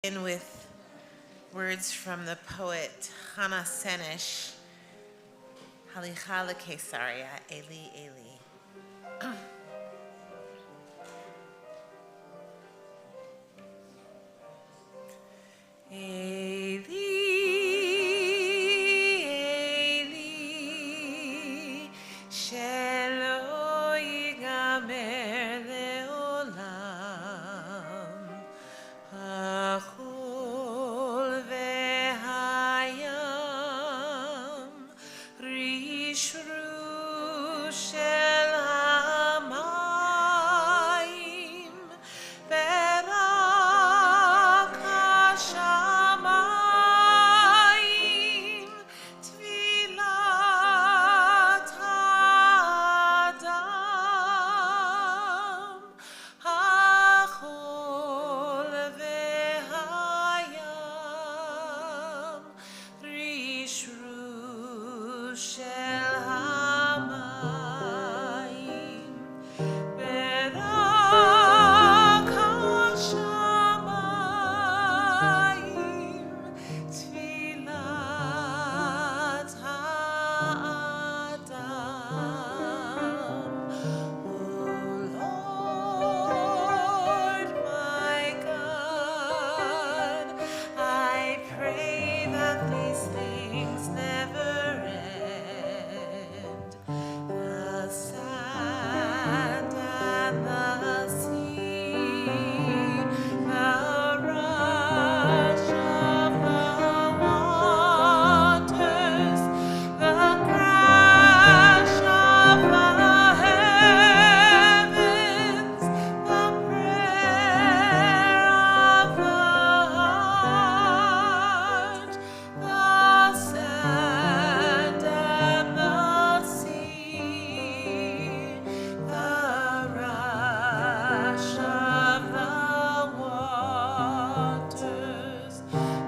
In with words from the poet Hannah Senish, Halichala Kesaria, Eli Eli. Eli, Eli, shelo yigamer leolam, hachol vehayam, rishru shel hamayim, berak hashamayim, tvilat hadam, hachol vehayam, rishru shel hamayim, berak hashamayim, tvilat ha'adam. O Lord my God, I pray that these things never end. The sand and the sea, the rush of the waters, the crash of the heavens, the prayer of the heart, the sand and the sea, the rush of the waters,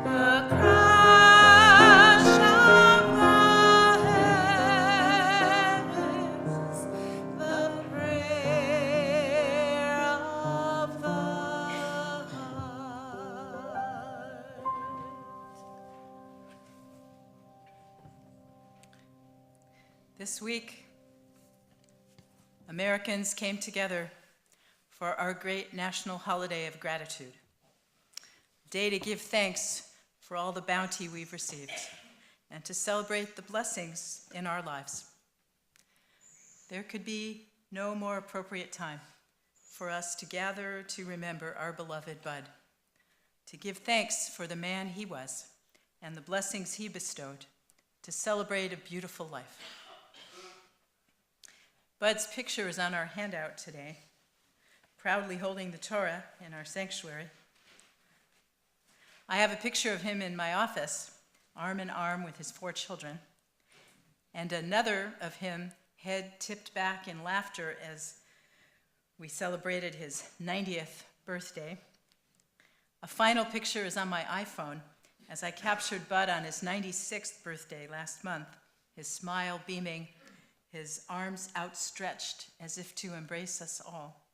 the crash of the heavens, the prayer of the heart. This week, Americans came together for our great national holiday of gratitude, a day to give thanks for all the bounty we've received and to celebrate the blessings in our lives. There could be no more appropriate time for us to gather to remember our beloved Bud, to give thanks for the man he was and the blessings he bestowed, to celebrate a beautiful life. Bud's picture is on our handout today, proudly holding the Torah in our sanctuary. I have a picture of him in my office, arm in arm with his 4 children, and another of him, head tipped back in laughter as we celebrated his 90th birthday. A final picture is on my iPhone as I captured Bud on his 96th birthday last month, his smile beaming, his arms outstretched as if to embrace us all.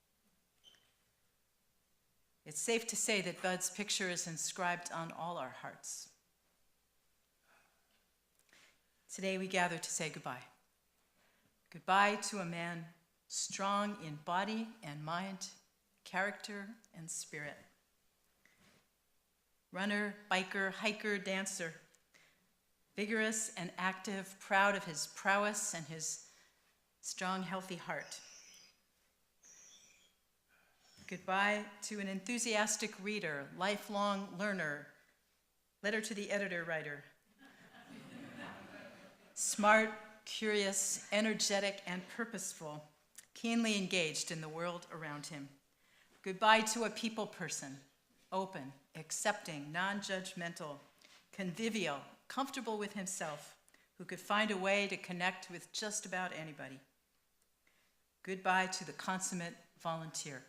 It's safe to say that Bud's picture is inscribed on all our hearts. Today we gather to say goodbye. Goodbye to a man strong in body and mind, character and spirit. Runner, biker, hiker, dancer, vigorous and active, proud of his prowess and his strong, healthy heart. Goodbye to an enthusiastic reader, lifelong learner, letter to the editor writer. Smart, curious, energetic, and purposeful, keenly engaged in the world around him. Goodbye to a people person, open, accepting, non-judgmental, convivial, comfortable with himself, who could find a way to connect with just about anybody. Goodbye to the consummate volunteer,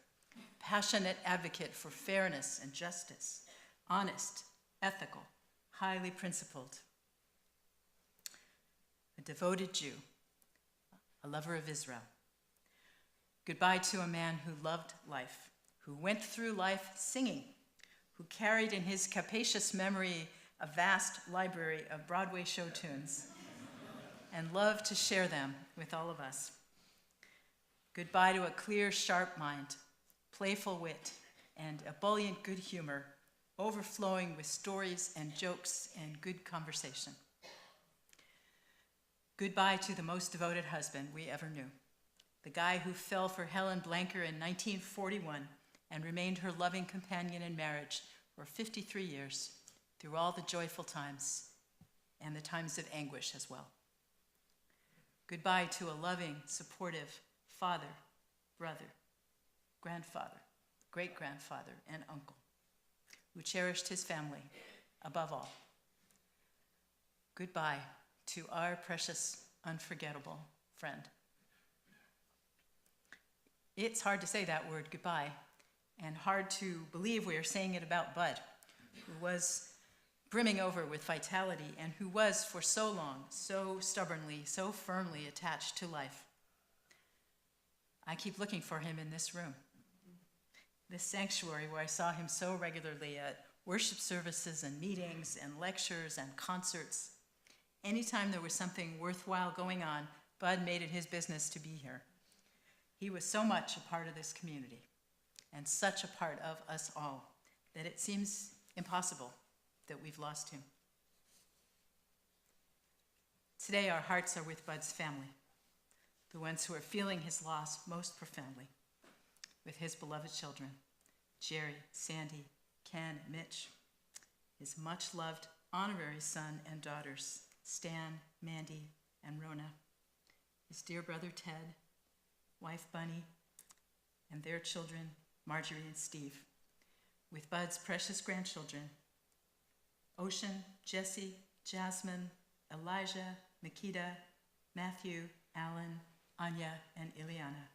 passionate advocate for fairness and justice, honest, ethical, highly principled. A devoted Jew, a lover of Israel. Goodbye to a man who loved life, who went through life singing, who carried in his capacious memory a vast library of Broadway show tunes and loved to share them with all of us. Goodbye to a clear, sharp mind, playful wit, and ebullient good humor, overflowing with stories and jokes and good conversation. Goodbye to the most devoted husband we ever knew, the guy who fell for Helen Blanker in 1941 and remained her loving companion in marriage for 53 years, through all the joyful times and the times of anguish as well. Goodbye to a loving, supportive father, brother, grandfather, great-grandfather, and uncle, who cherished his family above all. Goodbye to our precious, unforgettable friend. It's hard to say that word, goodbye, and hard to believe we are saying it about Bud, who was brimming over with vitality and who was for so long, so stubbornly, so firmly attached to life. I keep looking for him in this room, this sanctuary where I saw him so regularly at worship services and meetings and lectures and concerts. Anytime there was something worthwhile going on, Bud made it his business to be here. He was so much a part of this community and such a part of us all that it seems impossible that we've lost him. Today, our hearts are with Bud's family, the ones who are feeling his loss most profoundly, with his beloved children, Jerry, Sandy, Ken, Mitch, his much-loved honorary son and daughters, Stan, Mandy, and Rona, his dear brother Ted, wife Bunny, and their children, Marjorie and Steve, with Bud's precious grandchildren, Ocean, Jesse, Jasmine, Elijah, Makita, Matthew, Alan, Anya, and Ileana.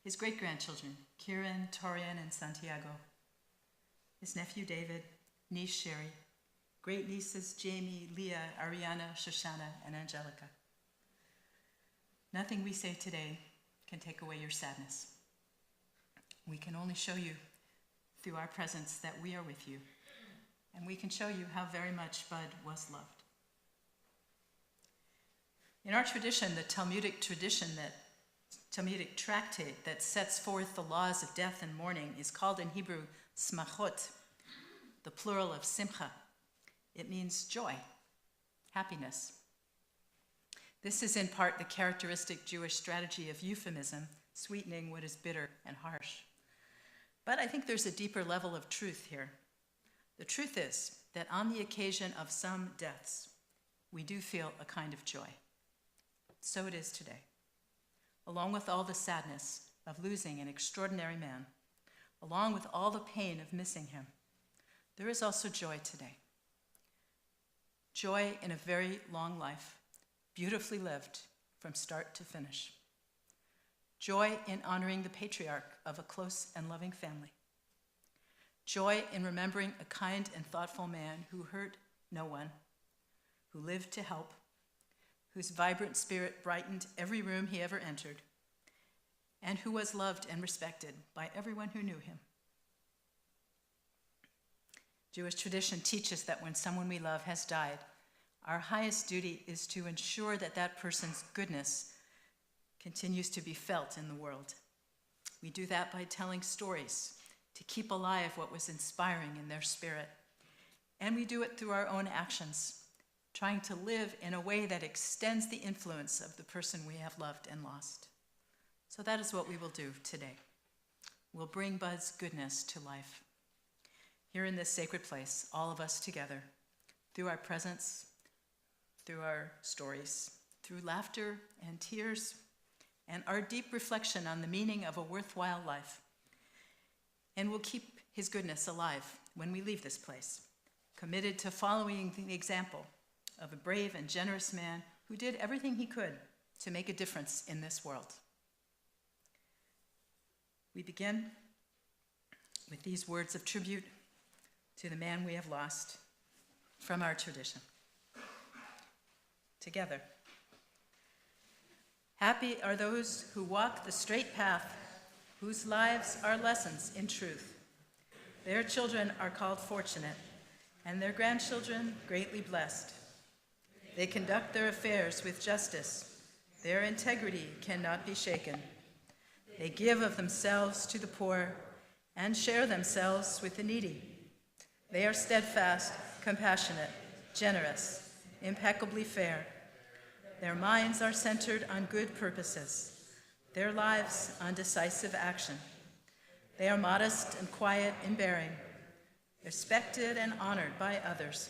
His great-grandchildren, Kieran, Torian, and Santiago. His nephew David, niece Sherry, great-nieces Jamie, Leah, Ariana, Shoshana, and Angelica. Nothing we say today can take away your sadness. We can only show you through our presence that we are with you, and we can show you how very much Bud was loved. In our tradition, the Talmudic tractate that sets forth the laws of death and mourning is called in Hebrew smachot, the plural of simcha. It means joy, happiness. This is in part the characteristic Jewish strategy of euphemism, sweetening what is bitter and harsh. But I think there's a deeper level of truth here. The truth is that on the occasion of some deaths, we do feel a kind of joy. So it is today. Along with all the sadness of losing an extraordinary man, along with all the pain of missing him, there is also joy today. Joy in a very long life, beautifully lived from start to finish. Joy in honoring the patriarch of a close and loving family. Joy in remembering a kind and thoughtful man who hurt no one, who lived to help, whose vibrant spirit brightened every room he ever entered, and who was loved and respected by everyone who knew him. Jewish tradition teaches that when someone we love has died, our highest duty is to ensure that that person's goodness continues to be felt in the world. We do that by telling stories to keep alive what was inspiring in their spirit. And we do it through our own actions, trying to live in a way that extends the influence of the person we have loved and lost. So that is what we will do today. We'll bring Bud's goodness to life. Here in this sacred place, all of us together, through our presence, through our stories, through laughter and tears, and our deep reflection on the meaning of a worthwhile life. And we'll keep his goodness alive when we leave this place, committed to following the example of a brave and generous man who did everything he could to make a difference in this world. We begin with these words of tribute to the man we have lost from our tradition. Together. Happy are those who walk the straight path, whose lives are lessons in truth, Their children are called fortunate, and their grandchildren greatly blessed. They conduct their affairs with justice. Their integrity cannot be shaken. They give of themselves to the poor and share themselves with the needy. They are steadfast, compassionate, generous, impeccably fair. Their minds are centered on good purposes, their lives on decisive action. They are modest and quiet in bearing, respected and honored by others.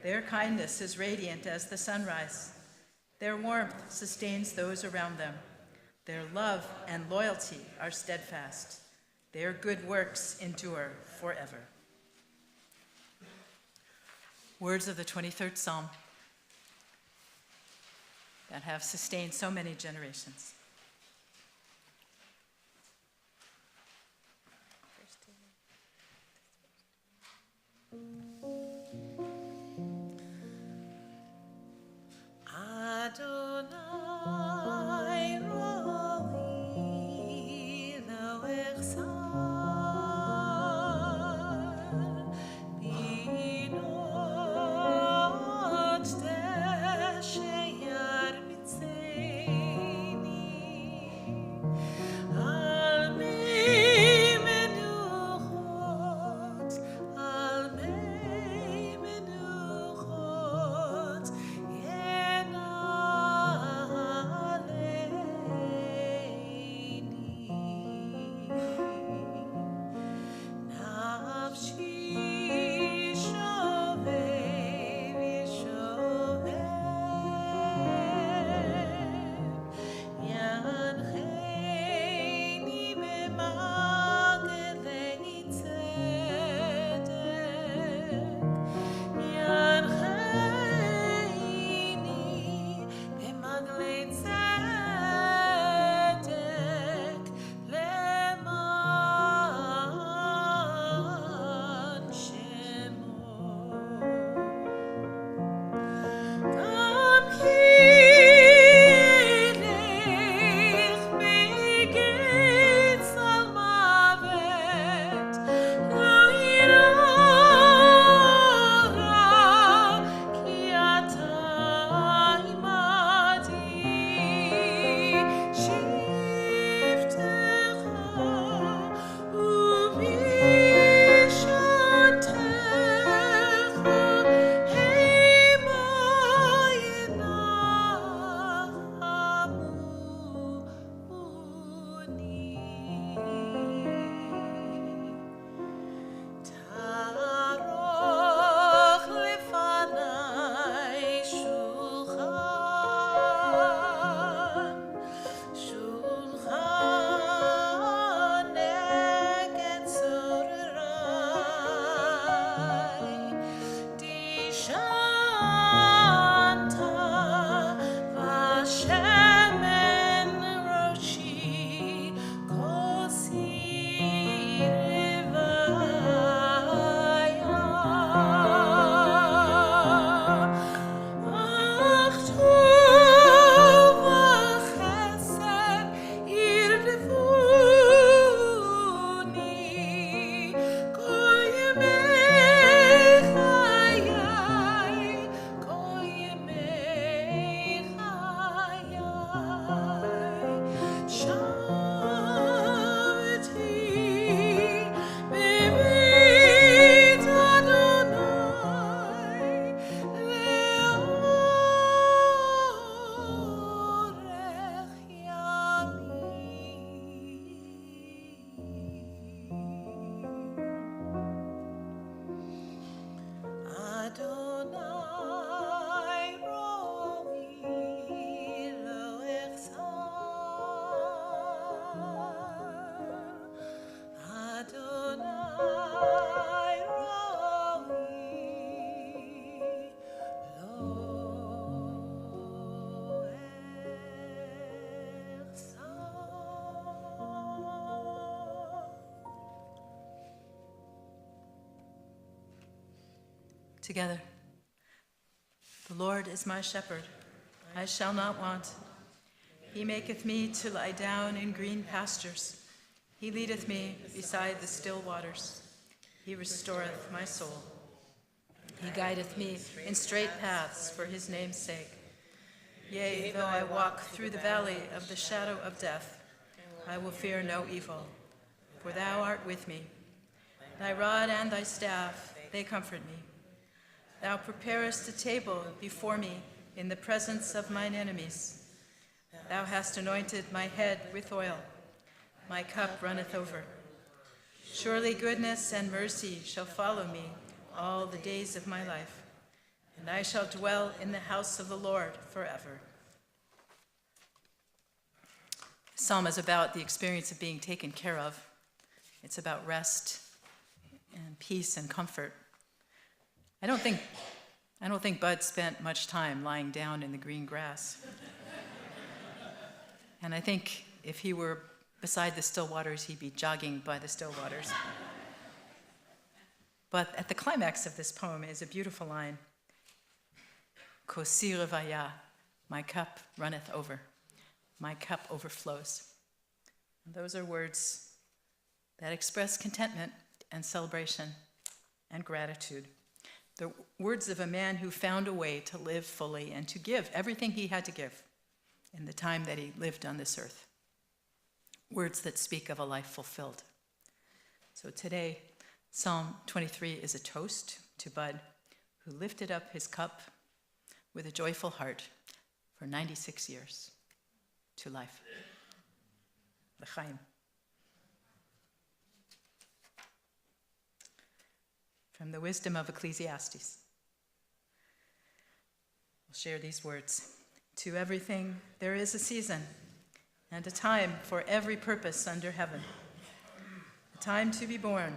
Their kindness is radiant as the sunrise. Their warmth sustains those around them. Their love and loyalty are steadfast. Their good works endure forever. Words of the 23rd Psalm that have sustained so many generations. Adonai roi lo echsar binot sheyar mitzeni al mei menuchot Together. The Lord is my shepherd, I shall not want. He maketh me to lie down in green pastures. He leadeth me beside the still waters. He restoreth my soul. He guideth me in straight paths for his name's sake. Yea, though I walk through the valley of the shadow of death, I will fear no evil, for thou art with me. Thy rod and thy staff, they comfort me. Thou preparest a table before me in the presence of mine enemies. Thou hast anointed my head with oil. My cup runneth over. Surely goodness and mercy shall follow me all the days of my life, and I shall dwell in the house of the Lord forever. The psalm is about the experience of being taken care of. It's about rest and peace and comfort. I don't think Bud spent much time lying down in the green grass. And I think if he were beside the still waters, he'd be jogging by the still waters. But at the climax of this poem is a beautiful line. Kosi revaya, my cup runneth over. My cup overflows. And those are words that express contentment and celebration and gratitude. The words of a man who found a way to live fully and to give everything he had to give in the time that he lived on this earth. Words that speak of a life fulfilled. So today, Psalm 23 is a toast to Bud, who lifted up his cup with a joyful heart for 96 years to life. L'chaim. From the wisdom of Ecclesiastes. We'll share these words. To everything there is a season, and a time for every purpose under heaven. A time to be born,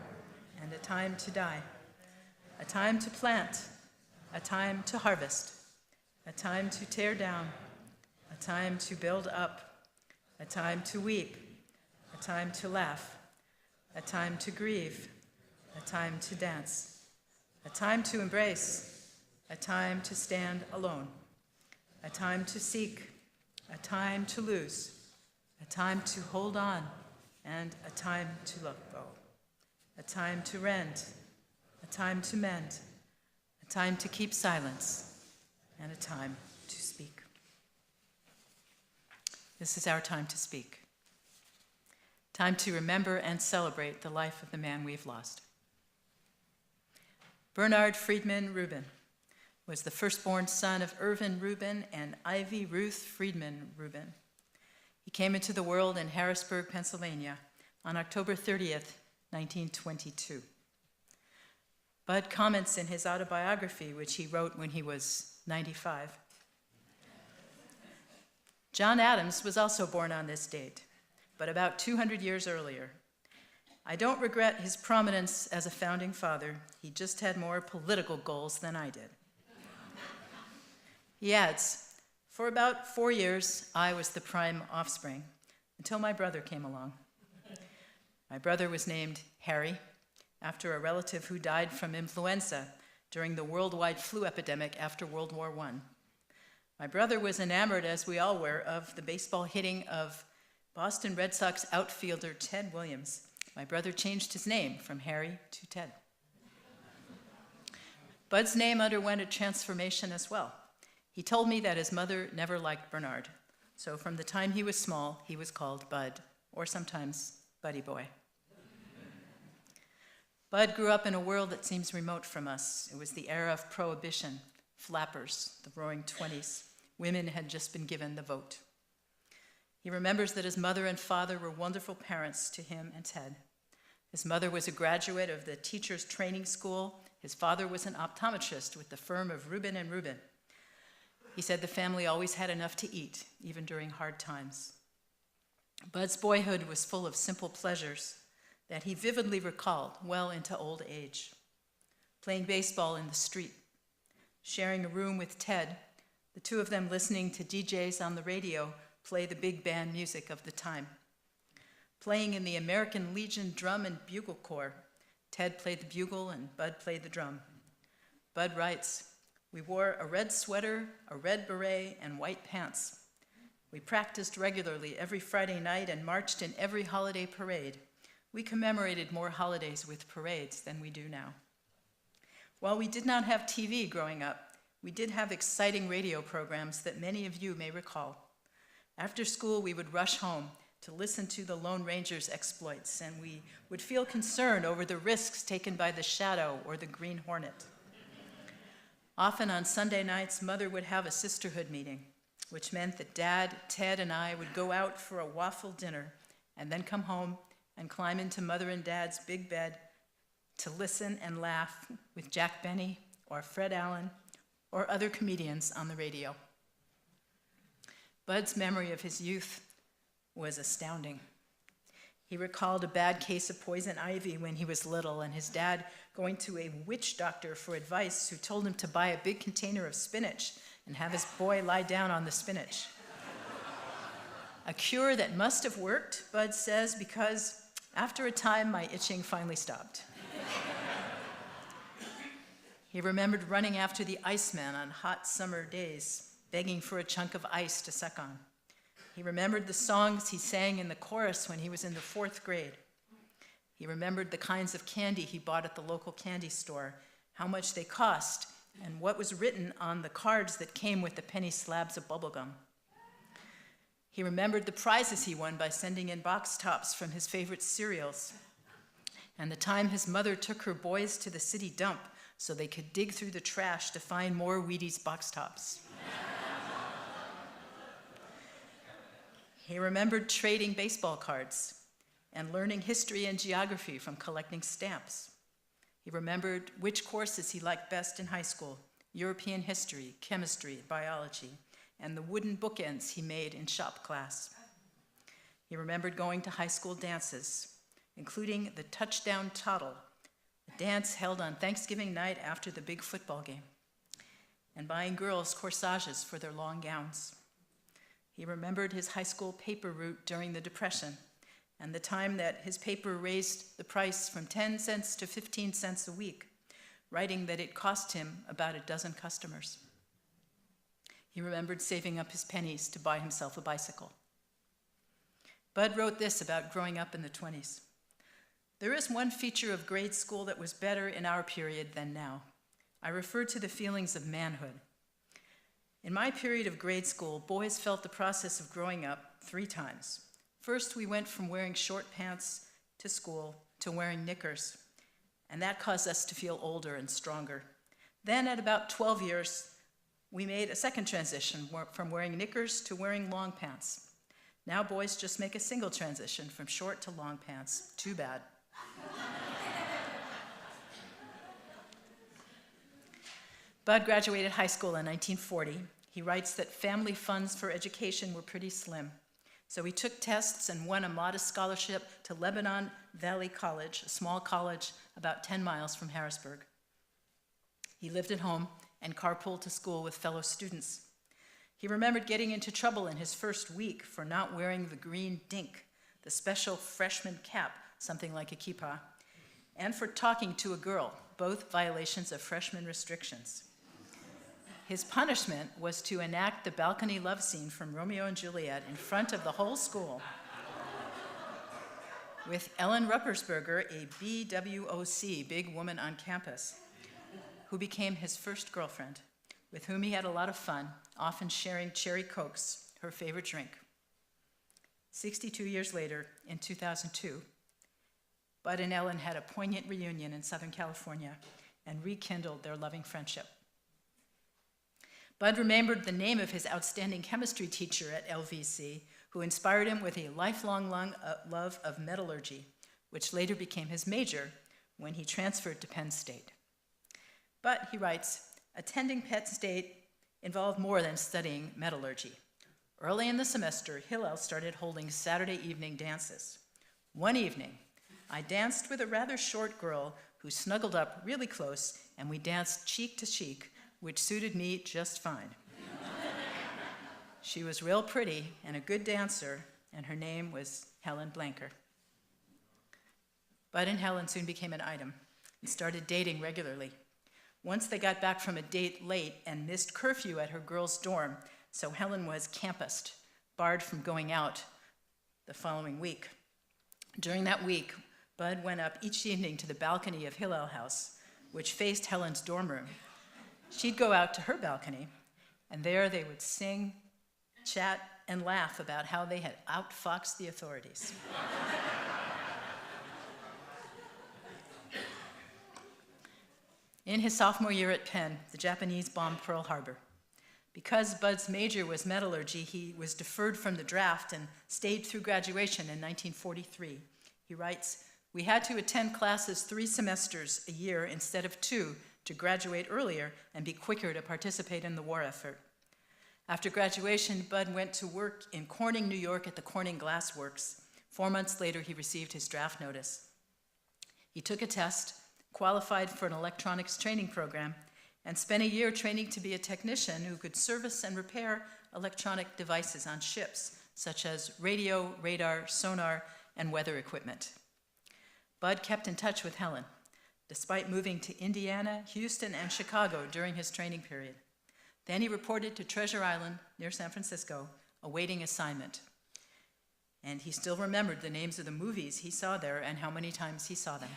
and a time to die. A time to plant, a time to harvest. A time to tear down, a time to build up. A time to weep, a time to laugh. A time to grieve, a time to dance. A time to embrace, a time to stand alone. A time to seek, a time to lose, a time to hold on, and a time to let go. A time to rend, a time to mend, a time to keep silence, and a time to speak. This is our time to speak. Time to remember and celebrate the life of the man we've lost. Bernard Friedman Rubin was the firstborn son of Irvin Rubin and Ivy Ruth Friedman Rubin. He came into the world in Harrisburg, Pennsylvania on October 30th, 1922. Bud comments in his autobiography, which he wrote when he was 95. John Adams was also born on this date, but about 200 years earlier. I don't regret his prominence as a founding father. He just had more political goals than I did. He adds, for about 4 years, I was the prime offspring, until my brother came along. My brother was named Harry, after a relative who died from influenza during the worldwide flu epidemic after World War I. My brother was enamored, as we all were, of the baseball hitting of Boston Red Sox outfielder Ted Williams. My brother changed his name from Harry to Ted. Bud's name underwent a transformation as well. He told me that his mother never liked Bernard, so from the time he was small, he was called Bud, or sometimes Buddy Boy. Bud grew up in a world that seems remote from us. It was the era of prohibition, flappers, the roaring 20s. Women had just been given the vote. He remembers that his mother and father were wonderful parents to him and Ted. His mother was a graduate of the teacher's training school. His father was an optometrist with the firm of Rubin and Rubin. He said the family always had enough to eat, even during hard times. Bud's boyhood was full of simple pleasures that he vividly recalled well into old age. Playing baseball in the street, sharing a room with Ted, the two of them listening to DJs on the radio play the big band music of the time. Playing in the American Legion Drum and Bugle Corps, Ted played the bugle and Bud played the drum. Bud writes, "We wore a red sweater, a red beret, and white pants. We practiced regularly every Friday night and marched in every holiday parade. We commemorated more holidays with parades than we do now. While we did not have TV growing up, we did have exciting radio programs that many of you may recall. After school, we would rush home to listen to the Lone Ranger's exploits, and we would feel concern over the risks taken by the Shadow or the Green Hornet. Often on Sunday nights, Mother would have a sisterhood meeting, which meant that Dad, Ted, and I would go out for a waffle dinner and then come home and climb into Mother and Dad's big bed to listen and laugh with Jack Benny or Fred Allen or other comedians on the radio. Bud's memory of his youth was astounding. He recalled a bad case of poison ivy when he was little and his dad going to a witch doctor for advice who told him to buy a big container of spinach and have his boy lie down on the spinach. A cure that must have worked, Bud says, because after a time, my itching finally stopped. He remembered running after the Iceman on hot summer days, begging for a chunk of ice to suck on. He remembered the songs he sang in the chorus when he was in the 4th grade. He remembered the kinds of candy he bought at the local candy store, how much they cost, and what was written on the cards that came with the penny slabs of bubblegum. He remembered the prizes he won by sending in box tops from his favorite cereals, and the time his mother took her boys to the city dump so they could dig through the trash to find more Wheaties box tops. He remembered trading baseball cards and learning history and geography from collecting stamps. He remembered which courses he liked best in high school: European history, chemistry, biology, and the wooden bookends he made in shop class. He remembered going to high school dances, including the Touchdown Toddle, a dance held on Thanksgiving night after the big football game, and buying girls corsages for their long gowns. He remembered his high school paper route during the Depression and the time that his paper raised the price from 10 cents to 15 cents a week, writing that it cost him about a dozen customers. He remembered saving up his pennies to buy himself a bicycle. Bud wrote this about growing up in the 20s. There is one feature of grade school that was better in our period than now. I refer to the feelings of manhood. In my period of grade school, boys felt the process of growing up 3 times. First, we went from wearing short pants to school to wearing knickers, and that caused us to feel older and stronger. Then at about 12 years, we made a second transition from wearing knickers to wearing long pants. Now boys just make a single transition from short to long pants. Too bad. Bud graduated high school in 1940. He writes that family funds for education were pretty slim. So he took tests and won a modest scholarship to Lebanon Valley College, a small college about 10 miles from Harrisburg. He lived at home and carpooled to school with fellow students. He remembered getting into trouble in his first week for not wearing the green dink, the special freshman cap, something like a kippah, and for talking to a girl, both violations of freshman restrictions. His punishment was to enact the balcony love scene from Romeo and Juliet in front of the whole school, with Ellen Ruppersberger, a BWOC, big woman on campus, who became his first girlfriend, with whom he had a lot of fun, often sharing cherry Cokes, her favorite drink. 62 years later, in 2002, Bud and Ellen had a poignant reunion in Southern California and rekindled their loving friendship. Bud remembered the name of his outstanding chemistry teacher at LVC, who inspired him with a lifelong love of metallurgy, which later became his major when he transferred to Penn State. But, he writes, attending Penn State involved more than studying metallurgy. Early in the semester, Hillel started holding Saturday evening dances. One evening, I danced with a rather short girl who snuggled up really close, and we danced cheek to cheek, which suited me just fine. She was real pretty and a good dancer, and her name was Helen Blanker. Bud and Helen soon became an item and started dating regularly. Once they got back from a date late and missed curfew at her girls' dorm, so Helen was campused, barred from going out the following week. During that week, Bud went up each evening to the balcony of Hillel House, which faced Helen's dorm room. She'd go out to her balcony, and there they would sing, chat, and laugh about how they had outfoxed the authorities. In his sophomore year at Penn, the Japanese bombed Pearl Harbor. Because Bud's major was metallurgy, he was deferred from the draft and stayed through graduation in 1943. He writes, "We had to attend classes 3 semesters a year instead of 2 to graduate earlier and be quicker to participate in the war effort." After graduation, Bud went to work in Corning, New York at the Corning Glass Works. 4 months later, he received his draft notice. He took a test, qualified for an electronics training program, and spent a year training to be a technician who could service and repair electronic devices on ships, such as radio, radar, sonar, and weather equipment. Bud kept in touch with Helen, despite moving to Indiana, Houston, and Chicago during his training period. Then he reported to Treasure Island near San Francisco, awaiting assignment. And he still remembered the names of the movies he saw there and how many times he saw them.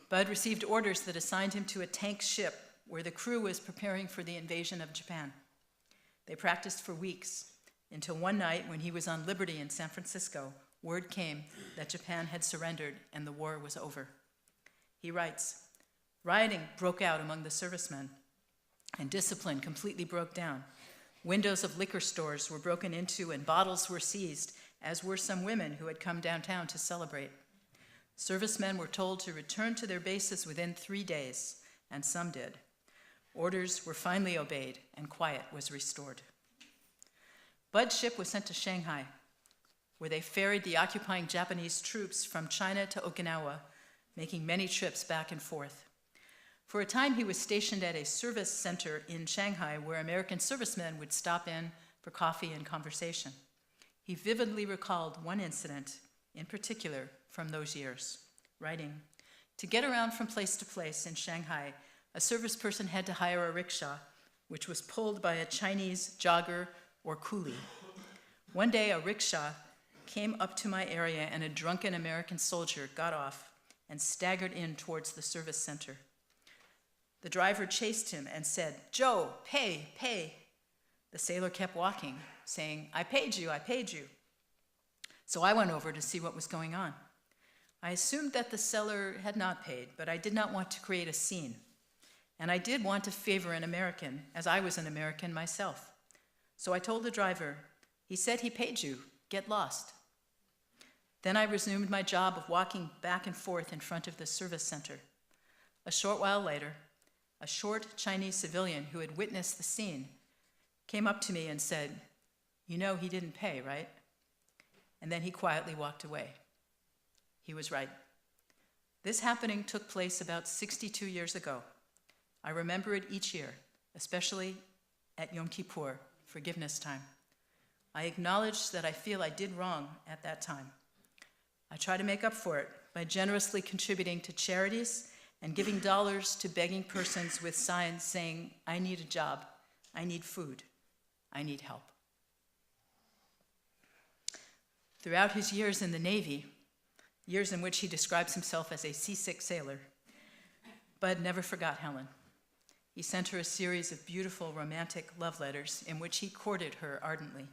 Bud received orders that assigned him to a tank ship where the crew was preparing for the invasion of Japan. They practiced for weeks, until one night when he was on liberty in San Francisco, word came that Japan had surrendered and the war was over. He writes, "Rioting broke out among the servicemen, and discipline completely broke down. Windows of liquor stores were broken into and bottles were seized, as were some women who had come downtown to celebrate. Servicemen were told to return to their bases within 3 days, and some did. Orders were finally obeyed, and quiet was restored." Bud's ship was sent to Shanghai, where they ferried the occupying Japanese troops from China to Okinawa, making many trips back and forth. For a time, he was stationed at a service center in Shanghai where American servicemen would stop in for coffee and conversation. He vividly recalled one incident in particular from those years, writing, "To get around from place to place in Shanghai, a service person had to hire a rickshaw, which was pulled by a Chinese jogger or coolie. One day, a rickshaw came up to my area and a drunken American soldier got off and staggered in towards the service center. The driver chased him and said, 'Joe, pay, pay.' The sailor kept walking, saying, 'I paid you, I paid you.' So I went over to see what was going on. I assumed that the seller had not paid, but I did not want to create a scene. And I did want to favor an American, as I was an American myself. So I told the driver, 'He said he paid you, get lost.' Then I resumed my job of walking back and forth in front of the service center. A short while later, a short Chinese civilian who had witnessed the scene came up to me and said, 'You know he didn't pay, right?' And then he quietly walked away. He was right. This happening took place about 62 years ago. I remember it each year, especially at Yom Kippur, forgiveness time. I acknowledge that I feel I did wrong at that time. I try to make up for it by generously contributing to charities and giving dollars to begging persons with signs saying, 'I need a job, I need food, I need help.'" Throughout his years in the Navy, years in which he describes himself as a seasick sailor, Bud never forgot Helen. He sent her a series of beautiful romantic love letters in which he courted her ardently.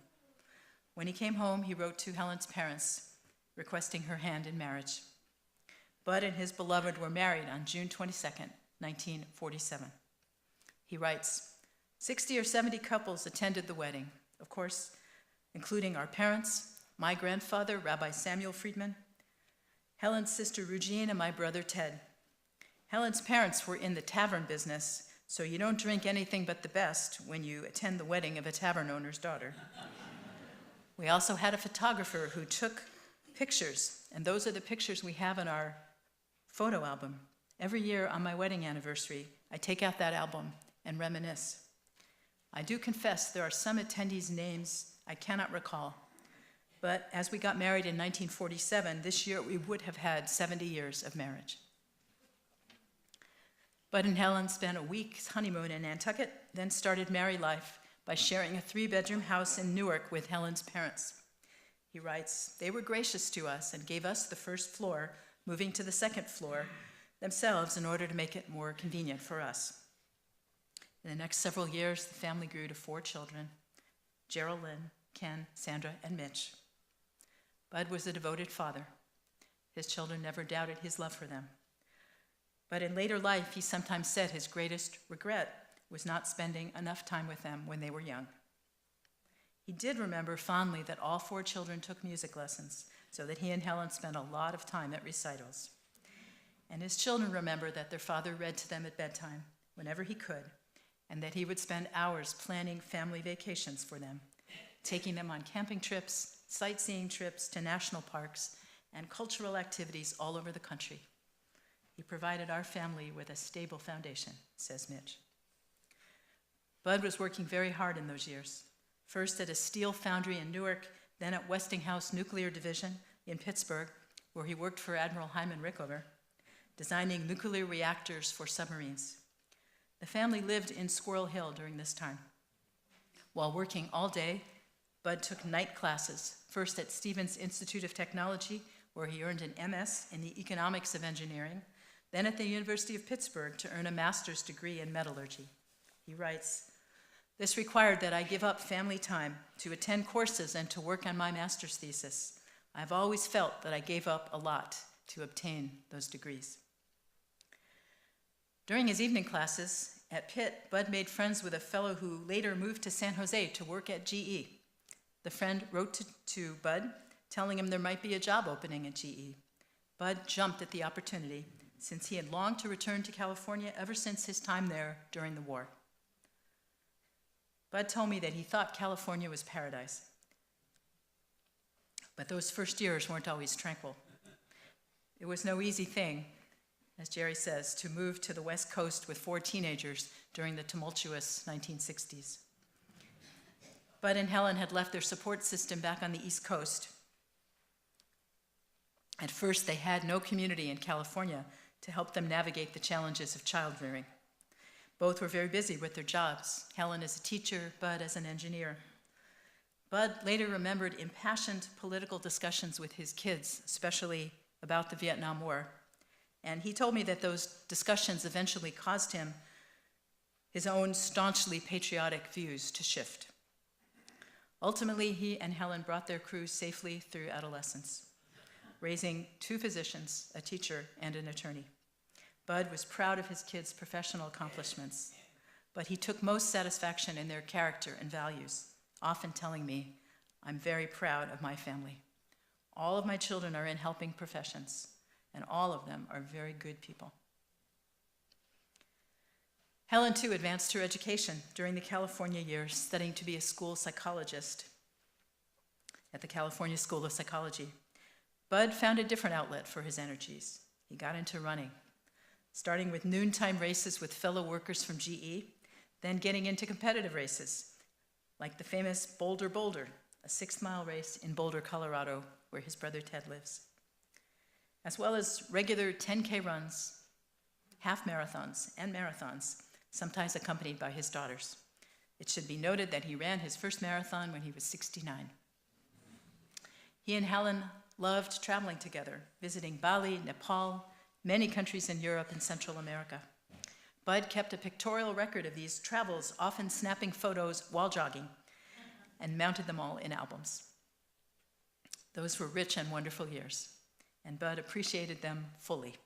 When he came home, he wrote to Helen's parents, requesting her hand in marriage. Bud and his beloved were married on June 22nd, 1947. He writes, 60 or 70 couples attended the wedding, of course, including our parents, my grandfather, Rabbi Samuel Friedman, Helen's sister Regine, and my brother Ted. Helen's parents were in the tavern business, so you don't drink anything but the best when you attend the wedding of a tavern owner's daughter. We also had a photographer who took pictures, and those are the pictures we have in our photo album. Every year on my wedding anniversary, I take out that album and reminisce. I do confess there are some attendees' names I cannot recall, but as we got married in 1947, this year we would have had 70 years of marriage. Bud and Helen spent a week's honeymoon in Nantucket, then started married life by sharing a 3-bedroom house in Newark with Helen's parents. He writes, "They were gracious to us and gave us the first floor, moving to the second floor themselves in order to make it more convenient for us." In the next several years, the family grew to 4 children: Geraldine, Ken, Sandra, and Mitch. Bud was a devoted father. His children never doubted his love for them. But in later life, he sometimes said his greatest regret was not spending enough time with them when they were young. He did remember fondly that all 4 children took music lessons, so that he and Helen spent a lot of time at recitals. And his children remember that their father read to them at bedtime whenever he could, and that he would spend hours planning family vacations for them, taking them on camping trips, sightseeing trips to national parks, and cultural activities all over the country. He provided our family with a stable foundation, says Mitch. Bud was working very hard in those years, first at a steel foundry in Newark, then at Westinghouse Nuclear Division in Pittsburgh, where he worked for Admiral Hyman Rickover, designing nuclear reactors for submarines. The family lived in Squirrel Hill during this time. While working all day, Bud took night classes, first at Stevens Institute of Technology, where he earned an MS in the economics of engineering, then at the University of Pittsburgh to earn a master's degree in metallurgy. He writes, "This required that I give up family time to attend courses and to work on my master's thesis. I've always felt that I gave up a lot to obtain those degrees." During his evening classes at Pitt, Bud made friends with a fellow who later moved to San Jose to work at GE. The friend wrote to Bud, telling him there might be a job opening at GE. Bud jumped at the opportunity, since he had longed to return to California ever since his time there during the war. Bud told me that he thought California was paradise. But those first years weren't always tranquil. It was no easy thing, as Jerry says, to move to the West Coast with 4 teenagers during the tumultuous 1960s. Bud and Helen had left their support system back on the East Coast. At first, they had no community in California to help them navigate the challenges of child rearing. Both were very busy with their jobs, Helen as a teacher, Bud as an engineer. Bud later remembered impassioned political discussions with his kids, especially about the Vietnam War. And he told me that those discussions eventually caused him his own staunchly patriotic views to shift. Ultimately, he and Helen brought their crew safely through adolescence, raising 2 physicians, a teacher, and an attorney. Bud was proud of his kids' professional accomplishments, but he took most satisfaction in their character and values, often telling me, "I'm very proud of my family. All of my children are in helping professions, and all of them are very good people." Helen, too, advanced her education during the California years, studying to be a school psychologist at the California School of Psychology. Bud found a different outlet for his energies. He got into running, starting with noontime races with fellow workers from GE, then getting into competitive races, like the famous Boulder Boulder, a 6-mile race in Boulder, Colorado, where his brother Ted lives, as well as regular 10K runs, half marathons, and marathons, sometimes accompanied by his daughters. It should be noted that he ran his first marathon when he was 69. He and Helen loved traveling together, visiting Bali, Nepal, many countries in Europe and Central America. Bud kept a pictorial record of these travels, often snapping photos while jogging, and mounted them all in albums. Those were rich and wonderful years, and Bud appreciated them fully.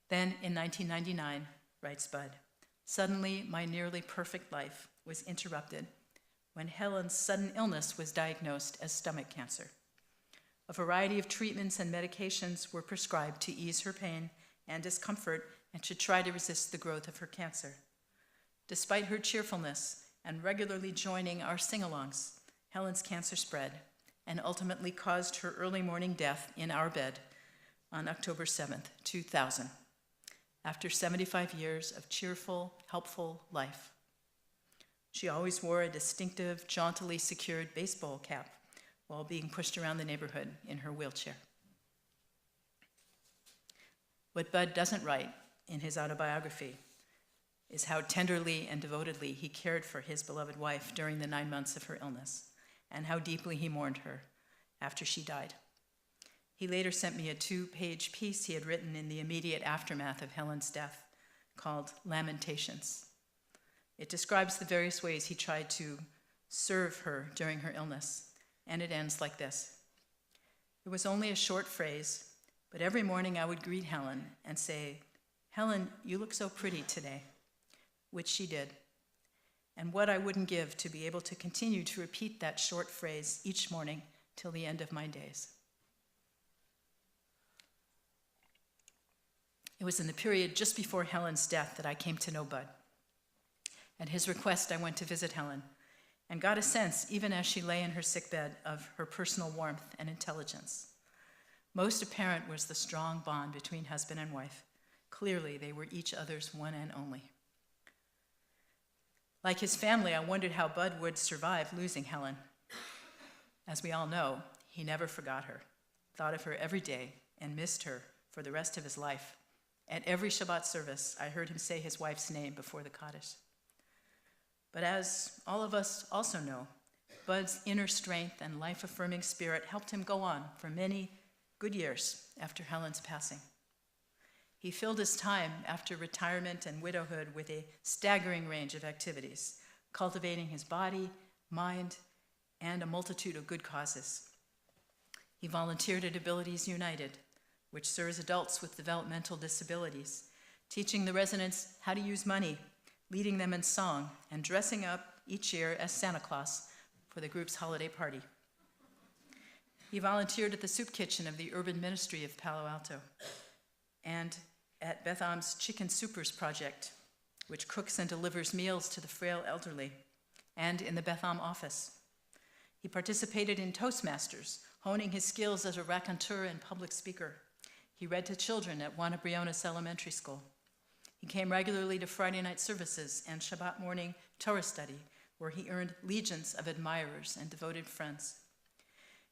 Then, in 1999, writes Bud, "Suddenly, my nearly perfect life was interrupted when Helen's sudden illness was diagnosed as stomach cancer. A variety of treatments and medications were prescribed to ease her pain and discomfort and to try to resist the growth of her cancer. Despite her cheerfulness and regularly joining our sing-alongs, Helen's cancer spread and ultimately caused her early morning death in our bed on October 7th, 2000, after 75 years of cheerful, helpful life. She always wore a distinctive, jauntily secured baseball cap while being pushed around the neighborhood in her wheelchair." What Bud doesn't write in his autobiography is how tenderly and devotedly he cared for his beloved wife during the 9 months of her illness, and how deeply he mourned her, after she died. He later sent me a 2-page piece he had written in the immediate aftermath of Helen's death called Lamentations. It describes the various ways he tried to serve her during her illness, and it ends like this. It was only a short phrase, but every morning I would greet Helen and say, "Helen, you look so pretty today," which she did. And what I wouldn't give to be able to continue to repeat that short phrase each morning till the end of my days. It was in the period just before Helen's death that I came to know Bud. At his request, I went to visit Helen and got a sense, even as she lay in her sickbed, of her personal warmth and intelligence. Most apparent was the strong bond between husband and wife. Clearly, they were each other's one and only. Like his family, I wondered how Bud would survive losing Helen. As we all know, he never forgot her, thought of her every day, and missed her for the rest of his life. At every Shabbat service, I heard him say his wife's name before the Kaddish. But as all of us also know, Bud's inner strength and life-affirming spirit helped him go on for many good years after Helen's passing. He filled his time after retirement and widowhood with a staggering range of activities, cultivating his body, mind, and a multitude of good causes. He volunteered at Abilities United, which serves adults with developmental disabilities, teaching the residents how to use money, leading them in song, and dressing up each year as Santa Claus for the group's holiday party. He volunteered at the soup kitchen of the Urban Ministry of Palo Alto and at Beth Am's Chicken Soupers Project, which cooks and delivers meals to the frail elderly, and in the Beth Am office. He participated in Toastmasters, honing his skills as a raconteur and public speaker. He read to children at Juana Briones Elementary School. He came regularly to Friday night services and Shabbat morning Torah study, where he earned legions of admirers and devoted friends.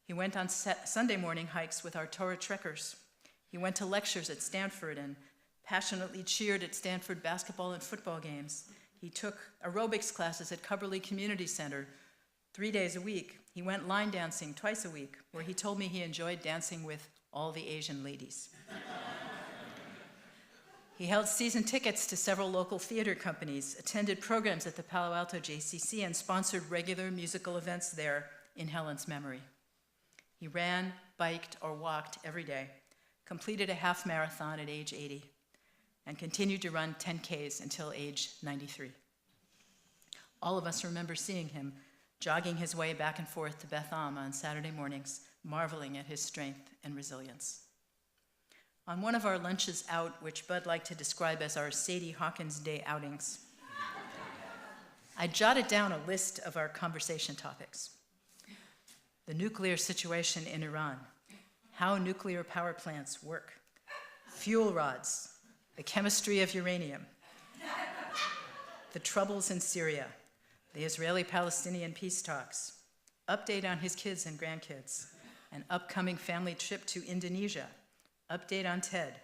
He went on Sunday morning hikes with our Torah trekkers. He went to lectures at Stanford and passionately cheered at Stanford basketball and football games. He took aerobics classes at Cubberley Community Center 3 days a week. He went line dancing twice a week, where he told me he enjoyed dancing with all the Asian ladies. He held season tickets to several local theater companies, attended programs at the Palo Alto JCC, and sponsored regular musical events there in Helen's memory. He ran, biked, or walked every day, completed a half marathon at age 80, and continued to run 10Ks until age 93. All of us remember seeing him jogging his way back and forth to Beth Am on Saturday mornings, marveling at his strength and resilience. On one of our lunches out, which Bud liked to describe as our Sadie Hawkins Day outings, I jotted down a list of our conversation topics. The nuclear situation in Iran, how nuclear power plants work, fuel rods, the chemistry of uranium, the troubles in Syria, the Israeli-Palestinian peace talks, update on his kids and grandkids, an upcoming family trip to Indonesia, update on Ted,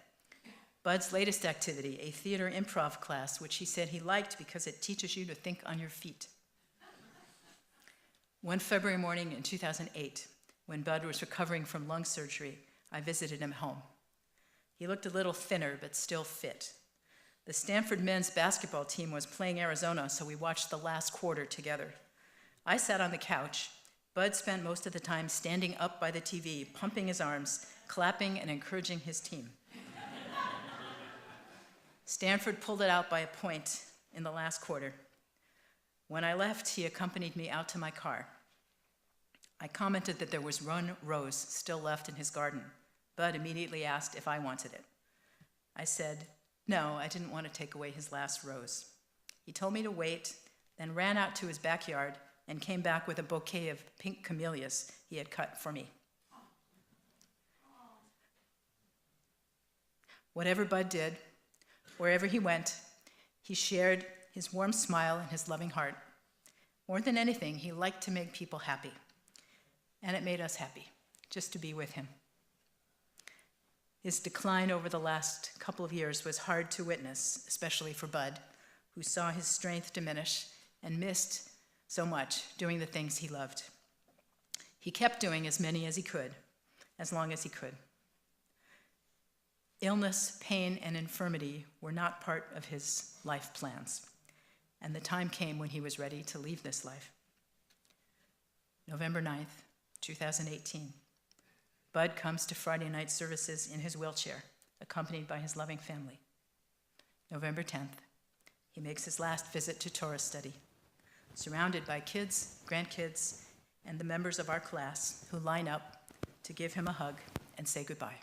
Bud's latest activity, a theater improv class, which he said he liked because it teaches you to think on your feet. One February morning in 2008, when Bud was recovering from lung surgery, I visited him home. He looked a little thinner, but still fit. The Stanford men's basketball team was playing Arizona, so we watched the last quarter together. I sat on the couch. Bud spent most of the time standing up by the TV, pumping his arms, clapping and encouraging his team. Stanford pulled it out by a point in the last quarter. When I left, he accompanied me out to my car. I commented that there was one rose still left in his garden. Bud immediately asked if I wanted it. I said, no, I didn't want to take away his last rose. He told me to wait, then ran out to his backyard and came back with a bouquet of pink camellias he had cut for me. Whatever Bud did, wherever he went, he shared his warm smile and his loving heart. More than anything, he liked to make people happy. And it made us happy, just to be with him. His decline over the last couple of years was hard to witness, especially for Bud, who saw his strength diminish and missed so much doing the things he loved. He kept doing as many as he could, as long as he could. Illness, pain, and infirmity were not part of his life plans, and the time came when he was ready to leave this life. November 9th, 2018. Bud comes to Friday night services in his wheelchair, accompanied by his loving family. November 10th, he makes his last visit to Torah study, surrounded by kids, grandkids, and the members of our class who line up to give him a hug and say goodbye.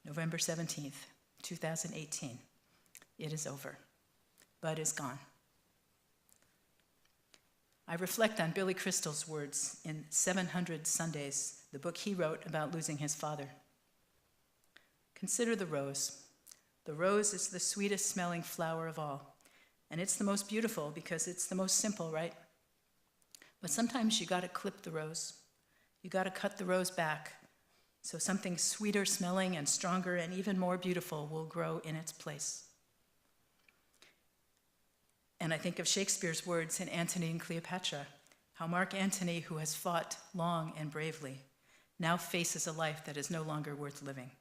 November 17th, 2018. It is over. Bud is gone. I reflect on Billy Crystal's words in 700 Sundays, the book he wrote about losing his father. Consider the rose. The rose is the sweetest smelling flower of all, and it's the most beautiful because it's the most simple, right? But sometimes you gotta clip the rose. You gotta cut the rose back so something sweeter smelling and stronger and even more beautiful will grow in its place. And I think of Shakespeare's words in Antony and Cleopatra, how Mark Antony, who has fought long and bravely, now faces a life that is no longer worth living.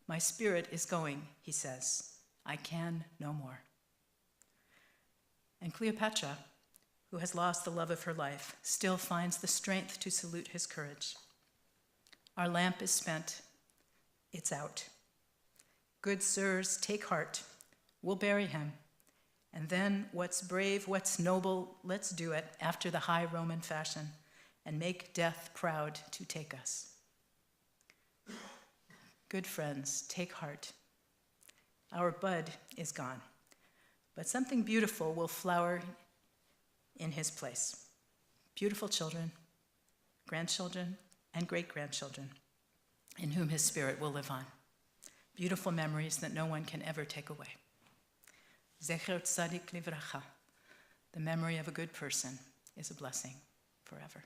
My spirit is going, he says. I can no more. And Cleopatra, who has lost the love of her life, still finds the strength to salute his courage. Our lamp is spent. It's out. Good sirs, take heart. We'll bury him. And then what's brave, what's noble, let's do it after the high Roman fashion and make death proud to take us. Good friends, take heart. Our Bud is gone, but something beautiful will flower in his place. Beautiful children, grandchildren, and great-grandchildren, in whom his spirit will live on. Beautiful memories that no one can ever take away. Zecher tzadik livracha. The memory of a good person is a blessing forever.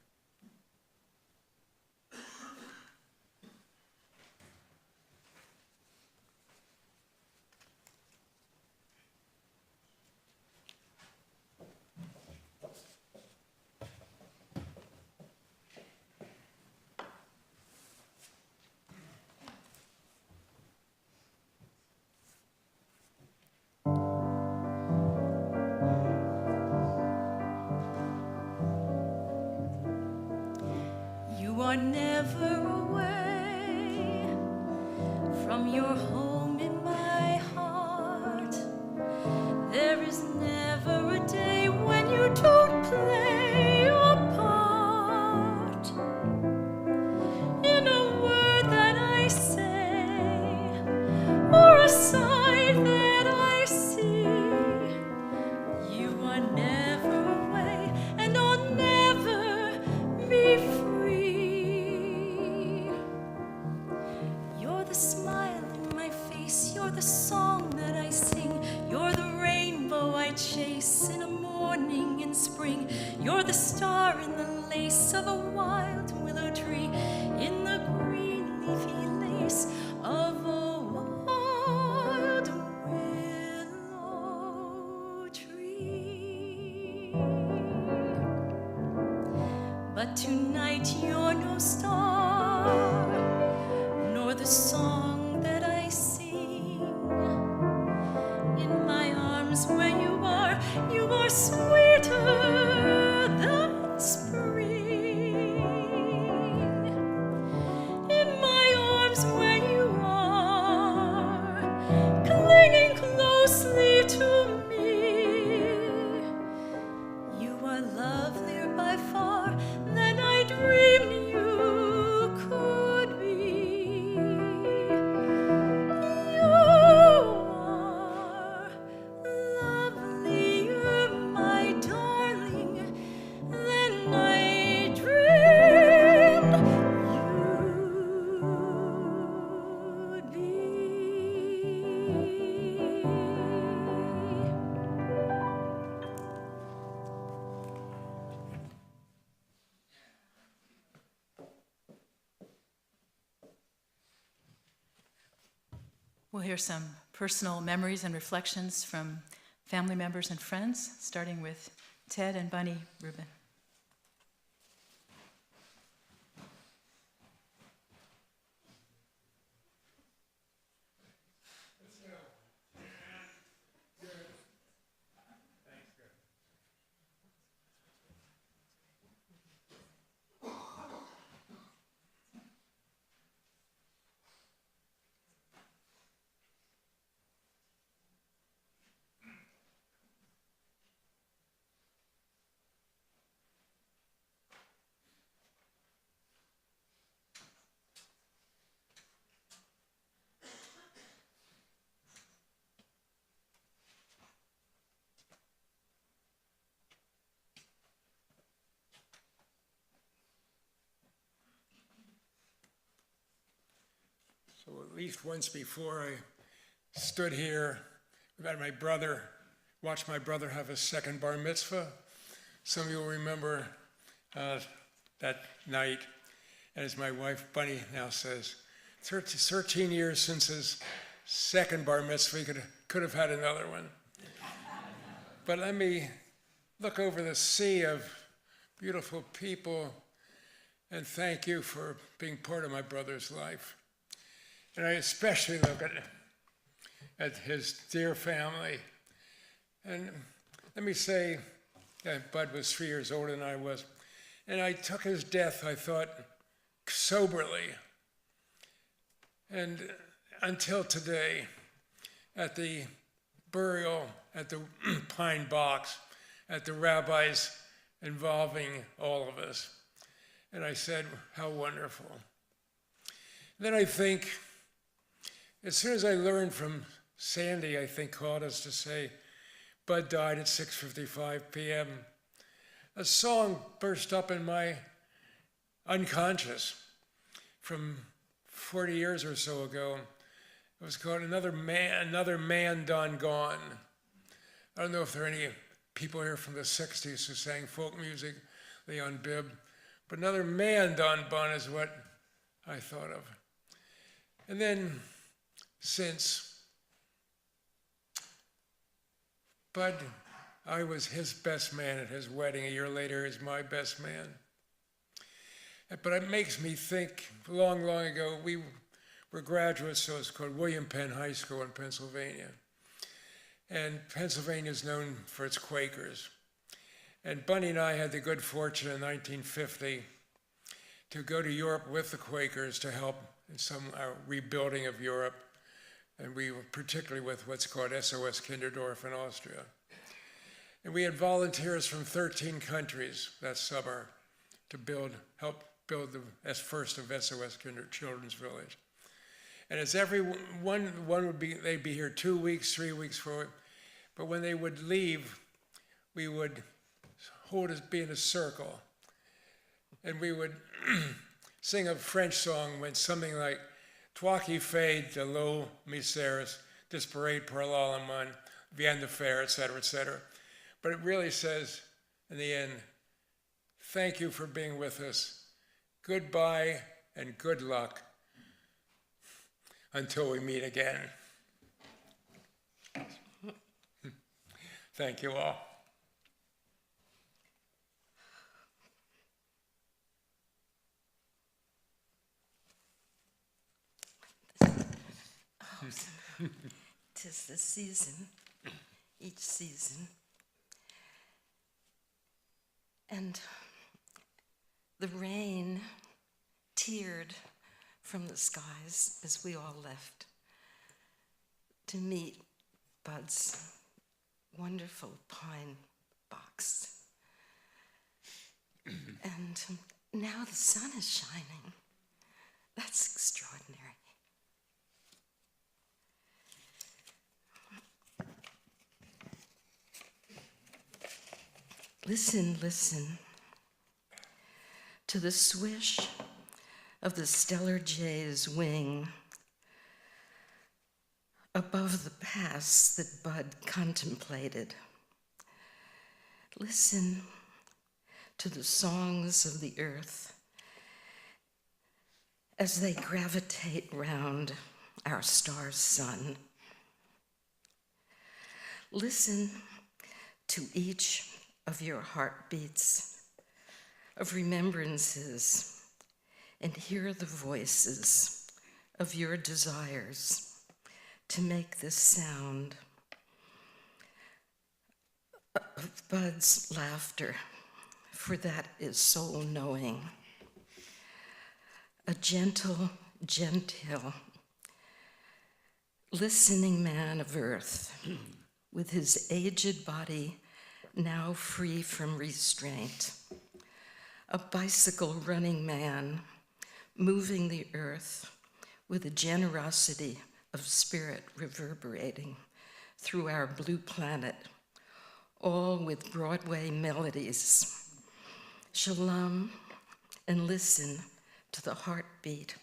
You are never away from your home in my heart. There is never a day when you don't play your part. In a word that I say, or a sign that I see, you are never away, and I'll never be free. You're the smile in my face, you're the song that I sing, you're the rainbow I chase in a morning in spring, you're the star in the lace of a wild willow tree, in the green leafy lace of a wild willow tree. But tonight you're no star, nor the song that I sing. In my arms where you are sweeter than spring. In my arms where you are, clinging closely to me, you are lovelier by far than I dreamed you could be. You are lovelier, my darling, than I dreamed you'd be. We'll hear some personal memories and reflections from family members and friends, starting with Ted and Bunny Rubin. at least once before I stood here, watched my brother have his second bar mitzvah. Some of you will remember that night. And as my wife Bunny now says, 13 years since his second bar mitzvah, he could have had another one. But let me look over the sea of beautiful people and thank you for being part of my brother's life. And I especially look at his dear family. And let me say, Bud was 3 years older than I was. And I took his death, I thought, soberly. And until today, at the burial at the pine box, at the rabbis involving all of us. And I said, how wonderful. Then I think, as soon as I learned from Sandy, I think, called us to say, Bud died at 6:55 p.m., a song burst up in my unconscious from 40 years or so ago. It was called Another Man Done Gone. I don't know if there are any people here from the 60s who sang folk music, Leon Bibb, but Another Man Done Gone is what I thought of. And then since Bud, I was his best man at his wedding. A year later, he's my best man. But it makes me think, long, long ago, we were graduates, so it's called William Penn High School in Pennsylvania. And Pennsylvania is known for its Quakers. And Bunny and I had the good fortune in 1950 to go to Europe with the Quakers to help in some rebuilding of Europe. And we were particularly with what's called SOS Kinderdorf in Austria. And we had volunteers from 13 countries that summer to help build the first of SOS Children's Village. And as everyone they'd be here 2 weeks, 3 weeks, 4 weeks. But when they would leave, we would be in a circle. And we would sing a French song, went something like, Toi qui fais de l'eau misères, disparate pour l'allemand, vient de faire, etc., etc. But it really says, in the end, thank you for being with us. Goodbye and good luck until we meet again. Thank you all. Tis the season, each season. And the rain teared from the skies as we all left to meet Bud's wonderful pine box. And now the sun is shining. That's extraordinary. Listen, listen to the swish of the stellar jay's wing above the pass that Bud contemplated. Listen to the songs of the earth as they gravitate round our star's sun. Listen to each of your heartbeats, of remembrances, and hear the voices of your desires to make this sound of Bud's laughter, for that is soul knowing. A gentle, genteel, listening man of earth, with his aged body now free from restraint. A bicycle running man, moving the earth with a generosity of spirit reverberating through our blue planet, all with Broadway melodies. Shalom, and listen to the heartbeat.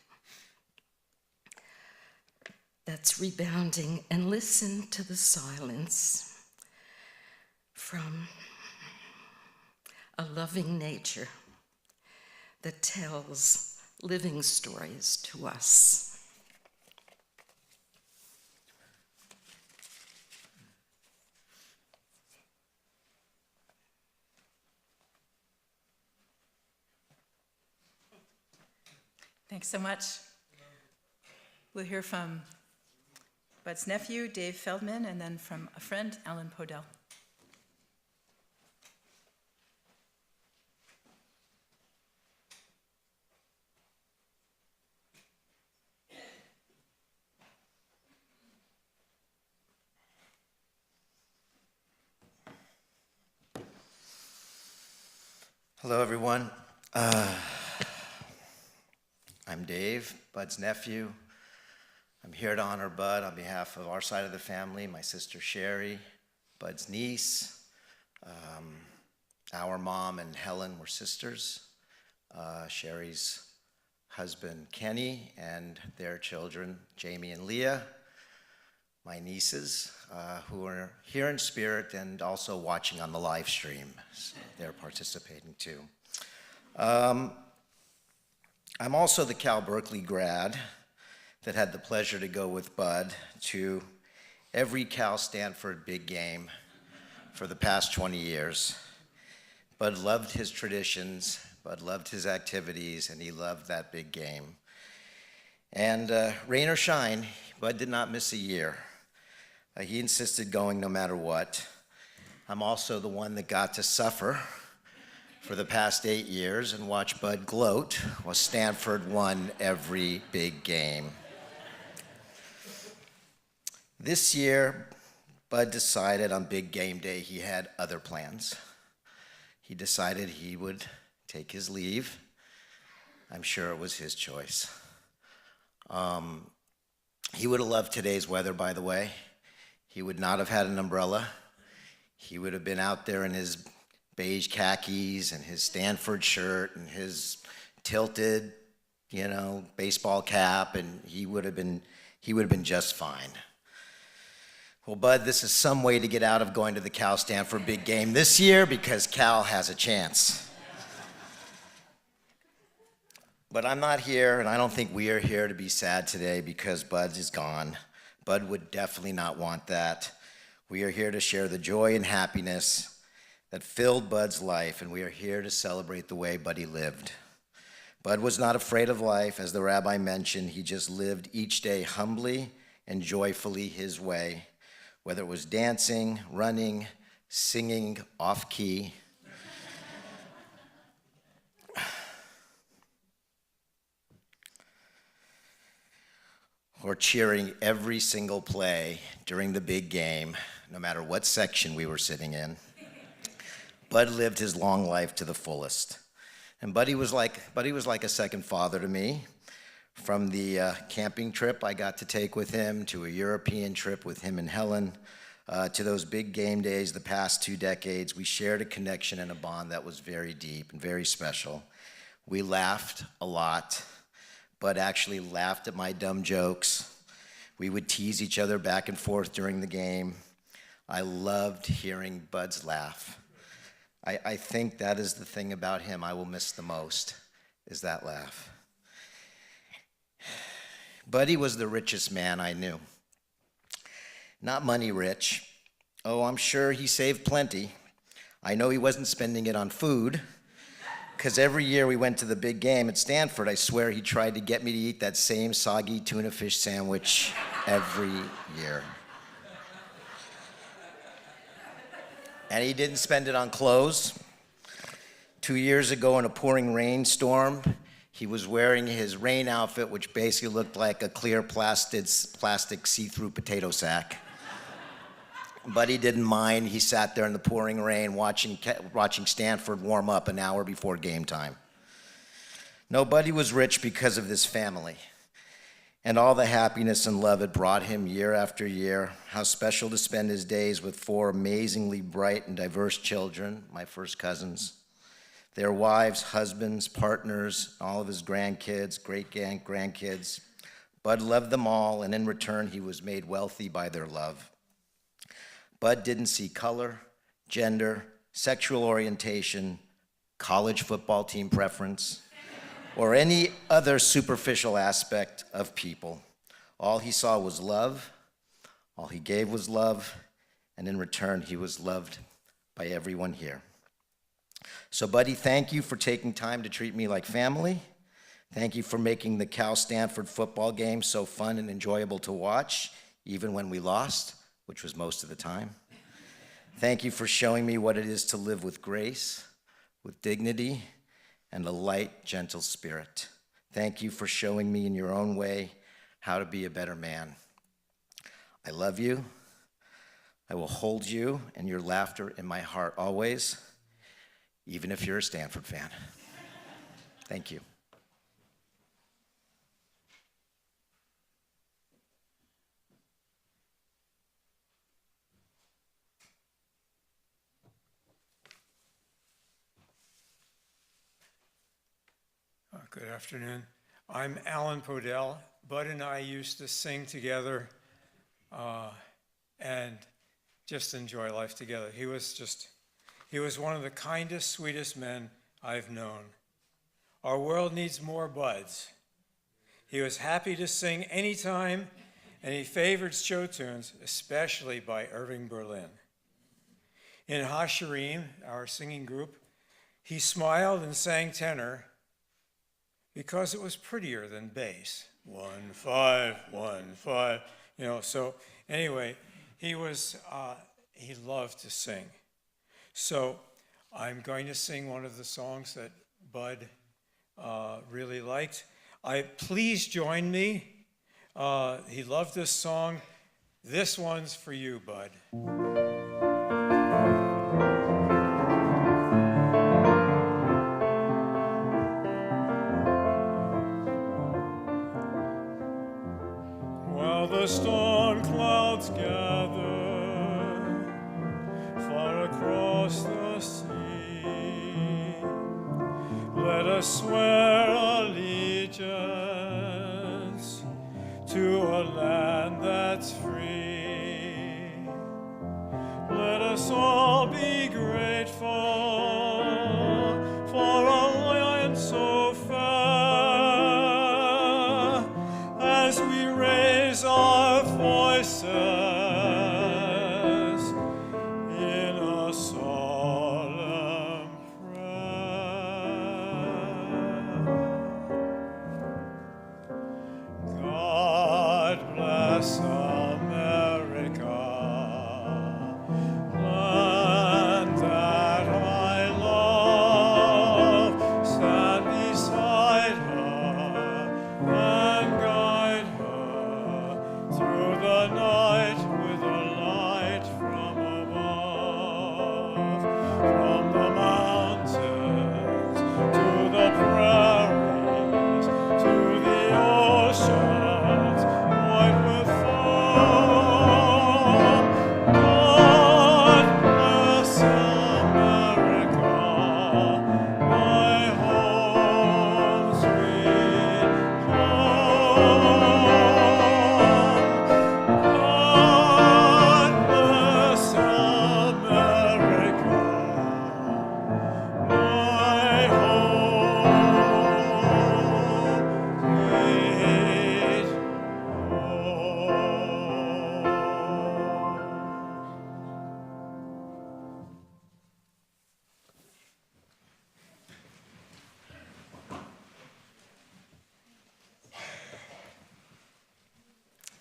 that's rebounding, and listen to the silence from a loving nature that tells living stories to us. Thanks so much. We'll hear from Bud's nephew, Dave Feldman, and then from a friend, Alan Podell. Hello, everyone. I'm Dave, Bud's nephew. I'm here to honor Bud on behalf of our side of the family, my sister Sherry, Bud's niece. Our mom and Helen were sisters. Sherry's husband, Kenny, and their children, Jamie and Leah. My nieces, who are here in spirit and also watching on the live stream. So they're participating too. I'm also the Cal Berkeley grad that had the pleasure to go with Bud to every Cal Stanford big game for the past 20 years. Bud loved his traditions, Bud loved his activities, and he loved that big game. And rain or shine, Bud did not miss a year. He insisted going no matter what. I'm also the one that got to suffer for the past 8 years and watch Bud gloat while Stanford won every big game. This year, Bud decided on big game day he had other plans. He decided he would take his leave. I'm sure it was his choice. He would have loved today's weather, by the way. He would not have had an umbrella. He would have been out there in his beige khakis and his Stanford shirt and his tilted, baseball cap, and he would have been just fine. Well, Bud, this is some way to get out of going to the Cal Stanford big game this year because Cal has a chance. But I'm not here, and I don't think we are here to be sad today because Bud is gone. Bud would definitely not want that. We are here to share the joy and happiness that filled Bud's life, and we are here to celebrate the way Buddy lived. Bud was not afraid of life, as the rabbi mentioned. He just lived each day humbly and joyfully his way, whether it was dancing, running, singing off key. Or cheering every single play during the big game, no matter what section we were sitting in. Bud lived his long life to the fullest. And Buddy was like a second father to me. From the camping trip I got to take with him, to a European trip with him and Helen, to those big game days the past 2 decades, we shared a connection and a bond that was very deep and very special. We laughed a lot. Bud actually laughed at my dumb jokes. We would tease each other back and forth during the game. I loved hearing Bud's laugh. I think that is the thing about him I will miss the most, is that laugh. Buddy was the richest man I knew. Not money rich. Oh, I'm sure he saved plenty. I know he wasn't spending it on food, because every year we went to the big game at Stanford, I swear he tried to get me to eat that same soggy tuna fish sandwich every year. And he didn't spend it on clothes. 2 years ago in a pouring rainstorm, he was wearing his rain outfit, which basically looked like a clear plastic see-through potato sack. But he didn't mind. He sat there in the pouring rain watching Stanford warm up an hour before game time. No, Buddy was rich because of this family and all the happiness and love it brought him year after year. How special to spend his days with 4 amazingly bright and diverse children, my first cousins, their wives, husbands, partners, all of his grandkids, great-grandkids. Bud loved them all, and in return, he was made wealthy by their love. Bud didn't see color, gender, sexual orientation, college football team preference, or any other superficial aspect of people. All he saw was love, all he gave was love, and in return, he was loved by everyone here. So, Buddy, thank you for taking time to treat me like family. Thank you for making the Cal-Stanford football game so fun and enjoyable to watch, even when we lost, which was most of the time. Thank you for showing me what it is to live with grace, with dignity, and a light, gentle spirit. Thank you for showing me in your own way how to be a better man. I love you. I will hold you and your laughter in my heart always, even if you're a Stanford fan. Thank you. Good afternoon. I'm Alan Podell. Bud and I used to sing together and just enjoy life together. He was one of the kindest, sweetest men I've known. Our world needs more Buds. He was happy to sing anytime, and he favored show tunes, especially by Irving Berlin. In Hashirim, our singing group, he smiled and sang tenor because it was prettier than bass. 1-5, 1-5, so anyway, he loved to sing. So I'm going to sing one of the songs that Bud really liked. Please join me. He loved this song. This one's for you, Bud. The storm clouds gather far across the sea. Let us swear allegiance to a land that's free. Let us all be grateful for a land so fair as we raise our voices in a solemn prayer. God bless America, land that I love. Stand beside her and guide her through the night with a light from above. From the mountains to the prairies to the oceans white with foam. God bless America, my home sweet home. God bless America, my home sweet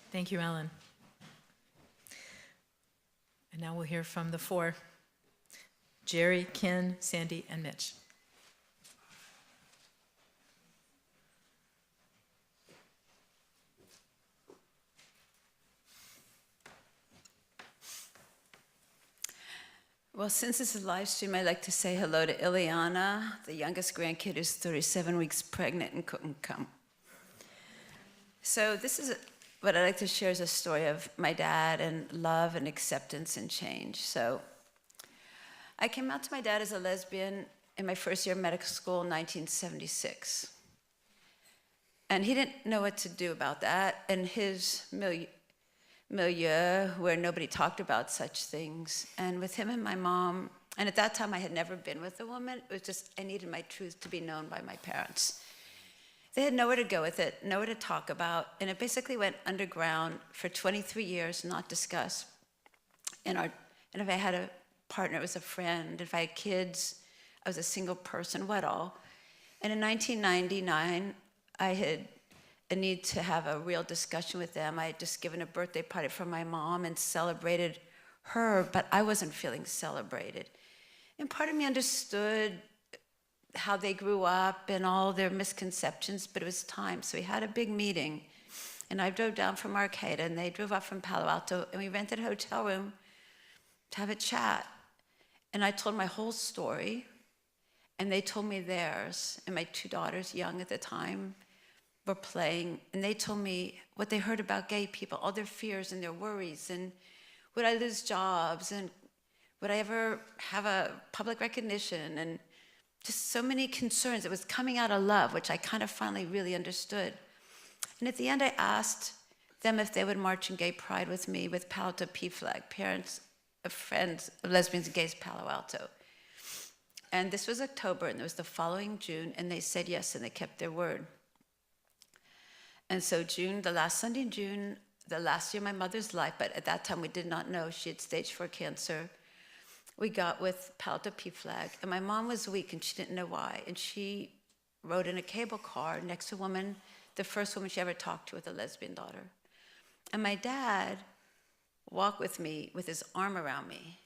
Thank you, Alan. And now we'll hear from the four: Jerry, Ken, Sandy, and Mitch. Well, since this is a live stream, I'd like to say hello to Ileana, the youngest grandkid who's 37 weeks pregnant and couldn't come. So this is what I'd like to share is a story of my dad and love and acceptance and change. So I came out to my dad as a lesbian in my first year of medical school in 1976. And he didn't know what to do about that. And his milieu where nobody talked about such things. And with him and my mom, and at that time I had never been with a woman, it was just, I needed my truth to be known by my parents. They had nowhere to go with it, nowhere to talk about, and it basically went underground for 23 years, not discussed. And if I had a partner, it was a friend. If I had kids, I was a single person, what all. And in 1999, I had a need to have a real discussion with them. I had just given a birthday party for my mom and celebrated her, but I wasn't feeling celebrated. And part of me understood how they grew up and all their misconceptions, but it was time. So we had a big meeting, and I drove down from Arcata, and they drove up from Palo Alto, and we rented a hotel room to have a chat. And I told my whole story, and they told me theirs. And my two daughters, young at the time, were playing, and they told me what they heard about gay people, all their fears and their worries, and would I lose jobs, and would I ever have a public recognition, and just so many concerns. It was coming out of love, which I kind of finally really understood. And at the end, I asked them if they would march in gay pride with me with Palo Alto PFLAG, parents of friends of lesbians and gays, Palo Alto. And this was October, and it was the following June, and they said yes, and they kept their word. And so June, the last Sunday in June, the last year of my mother's life, but at that time we did not know she had stage 4 cancer, we got with Palo Alto PFLAG, and my mom was weak and she didn't know why. And she rode in a cable car next to a woman, the first woman she ever talked to with a lesbian daughter. And my dad walked with me with his arm around me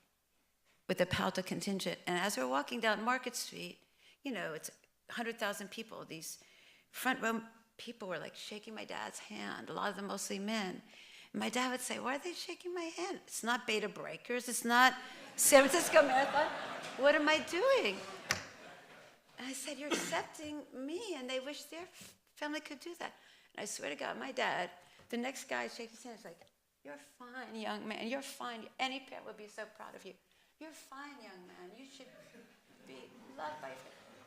with the Palo Alto contingent. And as we're walking down Market Street, you know, it's 100,000 people. These front row people were like shaking my dad's hand, a lot of them mostly men. And my dad would say, why are they shaking my hand? It's not Beta Breakers, it's not San Francisco Marathon. What am I doing? And I said, you're accepting me, and they wish their family could do that. And I swear to God, my dad, the next guy shakes his hand, is like, you're fine, young man, you're fine. Any parent would be so proud of you. You're fine, young man. You should be loved by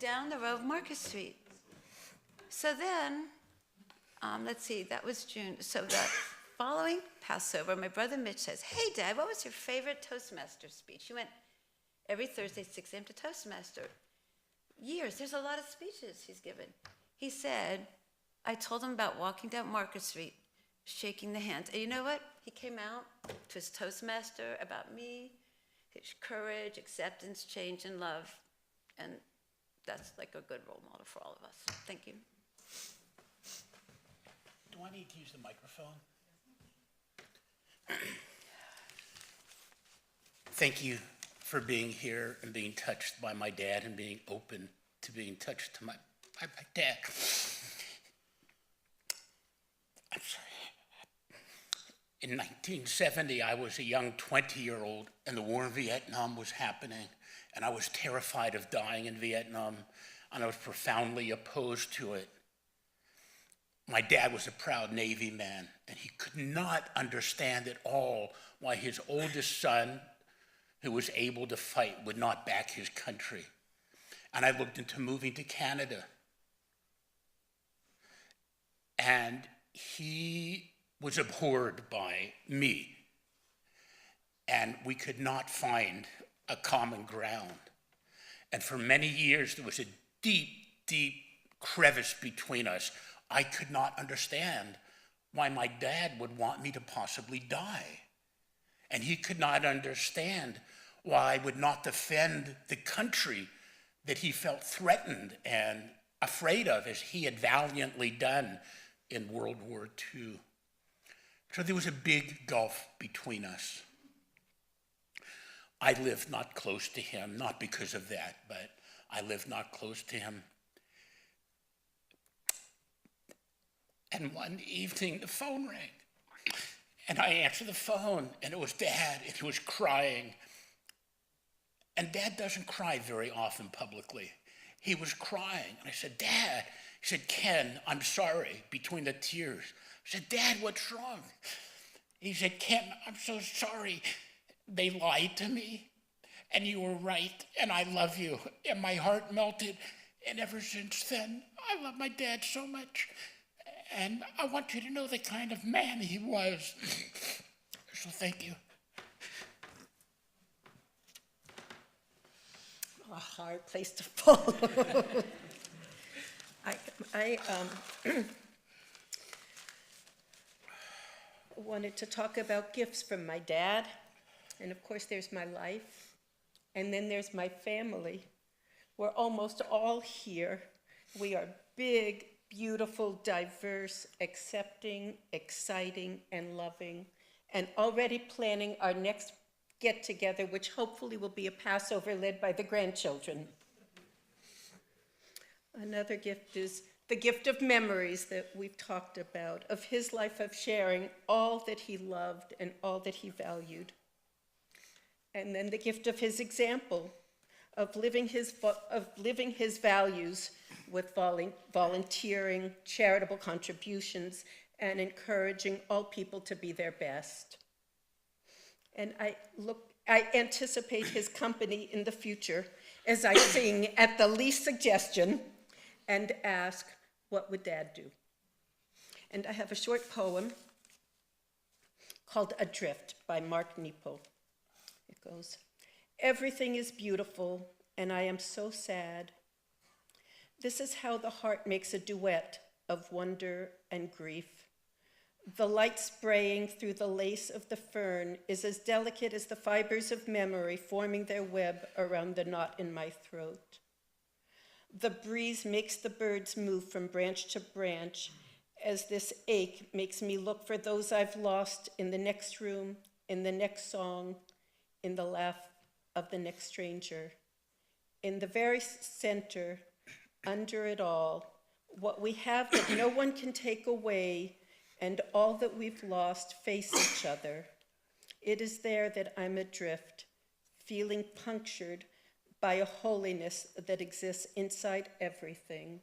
down the road of Market Street. So then, let's see, that was June. So the following Passover, my brother Mitch says, hey, Dad, what was your favorite Toastmaster speech? He went every Thursday, 6 a.m. to Toastmaster. Years, there's a lot of speeches he's given. He said, I told him about walking down Market Street, shaking the hands. And you know what? He came out to his Toastmaster about me, his courage, acceptance, change, and love. And that's like a good role model for all of us. Thank you. Do I need to use the microphone? Thank you for being here and being touched by my dad and being open to being touched by my dad. I'm sorry. In 1970, I was a young 20-year-old, and the war in Vietnam was happening, and I was terrified of dying in Vietnam, and I was profoundly opposed to it. My dad was a proud Navy man, and he could not understand at all why his oldest son, who was able to fight, would not back his country. And I looked into moving to Canada. And he was abhorred by me. And we could not find a common ground. And for many years, there was a deep, deep crevice between us. I could not understand why my dad would want me to possibly die. And he could not understand why I would not defend the country that he felt threatened and afraid of, as he had valiantly done in World War II. So there was a big gulf between us. I lived not close to him, not because of that, but I lived not close to him. And one evening, the phone rang, and I answered the phone, and it was Dad, and he was crying. And Dad doesn't cry very often publicly. He was crying, and I said, Dad. He said, Ken, I'm sorry, between the tears. I said, Dad, what's wrong? He said, Ken, I'm so sorry. They lied to me, and you were right, and I love you. And my heart melted, and ever since then, I love my dad so much. And I want you to know the kind of man he was. So thank you. A hard place to fall. I wanted to talk about gifts from my dad, and of course there's my life, and then there's my family. We're almost all here. We are big, beautiful, diverse, accepting, exciting, and loving, and already planning our next get-together, which hopefully will be a Passover led by the grandchildren. Another gift is the gift of memories that we've talked about, of his life of sharing all that he loved and all that he valued. And then the gift of his example, of living his values with volunteering, charitable contributions, and encouraging all people to be their best. And I anticipate his company in the future as I sing at the least suggestion and ask, what would Dad do? And I have a short poem called Adrift by Mark Nepo. It goes, everything is beautiful, and I am so sad. This is how the heart makes a duet of wonder and grief. The light spraying through the lace of the fern is as delicate as the fibers of memory forming their web around the knot in my throat. The breeze makes the birds move from branch to branch as this ache makes me look for those I've lost in the next room, in the next song, in the laugh of the next stranger. In the very center, under it all, what we have that no one can take away and all that we've lost face each other. It is there that I'm adrift, feeling punctured by a holiness that exists inside everything.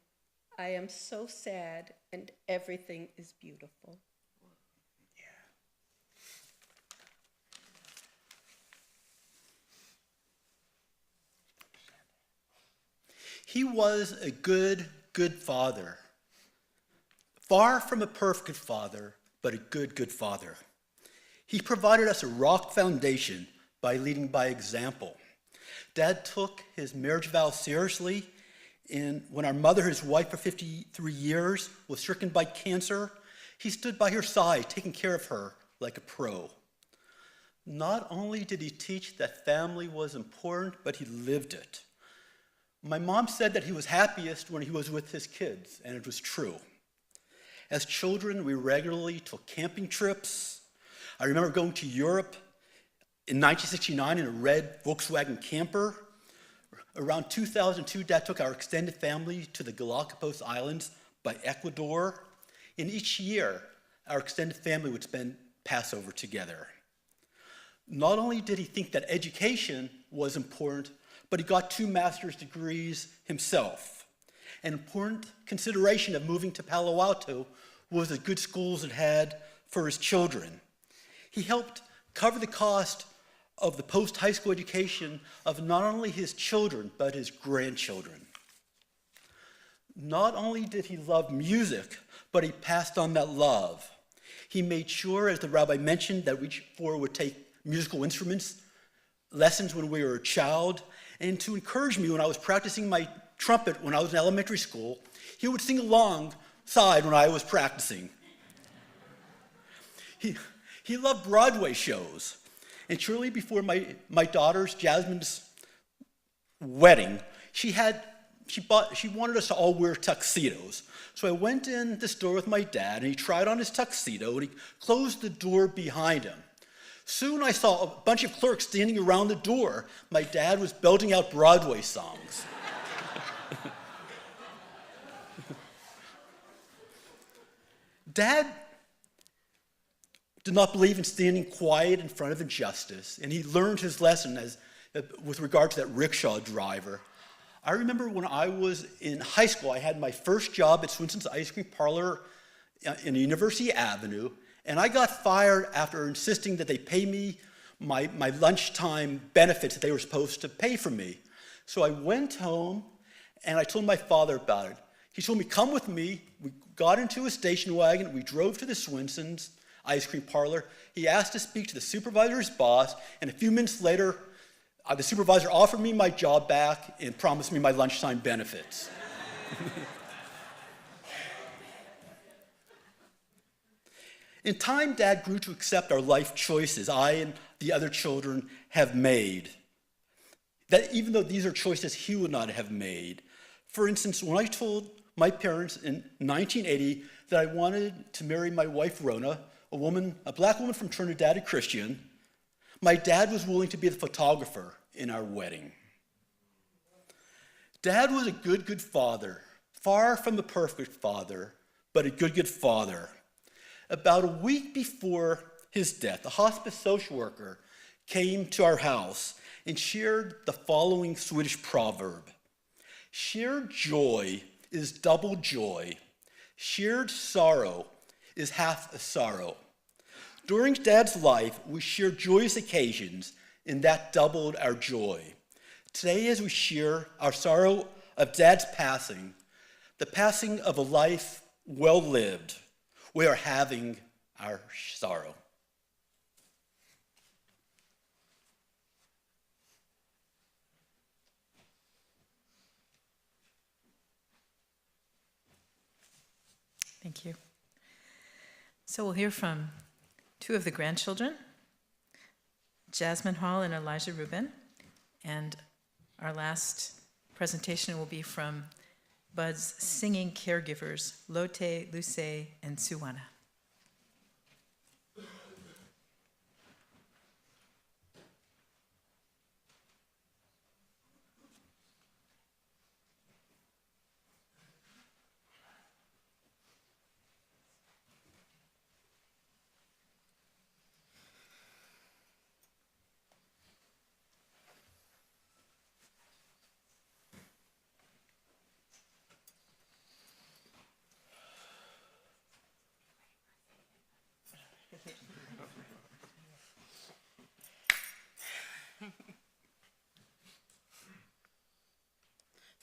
I am so sad, and everything is beautiful. He was a good father. Far from a perfect father, but a good father. He provided us a rock foundation by leading by example. Dad took his marriage vows seriously, and when our mother, his wife for 53 years, was stricken by cancer, he stood by her side, taking care of her like a pro. Not only did he teach that family was important, but he lived it. My mom said that he was happiest when he was with his kids, and it was true. As children, we regularly took camping trips. I remember going to Europe in 1969 in a red Volkswagen camper. Around 2002, Dad took our extended family to the Galapagos Islands by Ecuador. And each year, our extended family would spend Passover together. Not only did he think that education was important, but he got 2 master's degrees himself. An important consideration of moving to Palo Alto was the good schools it had for his children. He helped cover the cost of the post-high school education of not only his children, but his grandchildren. Not only did he love music, but he passed on that love. He made sure, as the rabbi mentioned, that we four would take musical instruments, lessons when we were a child, and to encourage me when I was practicing my trumpet when I was in elementary school, he would sing alongside when I was practicing. He loved Broadway shows. And shortly before my daughter's, Jasmine's, wedding, she wanted us to all wear tuxedos. So I went in the store with my dad, and he tried on his tuxedo, and he closed the door behind him. Soon I saw a bunch of clerks standing around the door. My dad was belting out Broadway songs. Dad did not believe in standing quiet in front of injustice, and he learned his lesson with regard to that rickshaw driver. I remember when I was in high school, I had my first job at Swenson's Ice Cream Parlor in University Avenue, and I got fired after insisting that they pay me my lunchtime benefits that they were supposed to pay for me. So I went home, and I told my father about it. He told me, come with me. We got into a station wagon. We drove to the Swinson's ice cream parlor. He asked to speak to the supervisor's boss, and a few minutes later, the supervisor offered me my job back and promised me my lunchtime benefits. In time, Dad grew to accept our life choices I and the other children have made. That even though these are choices he would not have made. For instance, when I told my parents in 1980 that I wanted to marry my wife, Rona, a black woman from Trinidad, a Christian, my dad was willing to be the photographer in our wedding. Dad was a good father, far from a perfect father, but a good father. About a week before his death, a hospice social worker came to our house and shared the following Swedish proverb. Shared joy is double joy. Shared sorrow is half a sorrow. During Dad's life, we shared joyous occasions, and that doubled our joy. Today, as we share our sorrow of Dad's passing, the passing of a life well lived, we are having our sorrow. Thank you. So we'll hear from two of the grandchildren, Jasmine Hall and Elijah Rubin, and our last presentation will be from Bud's singing caregivers, Lotte, Luce, and Suwana.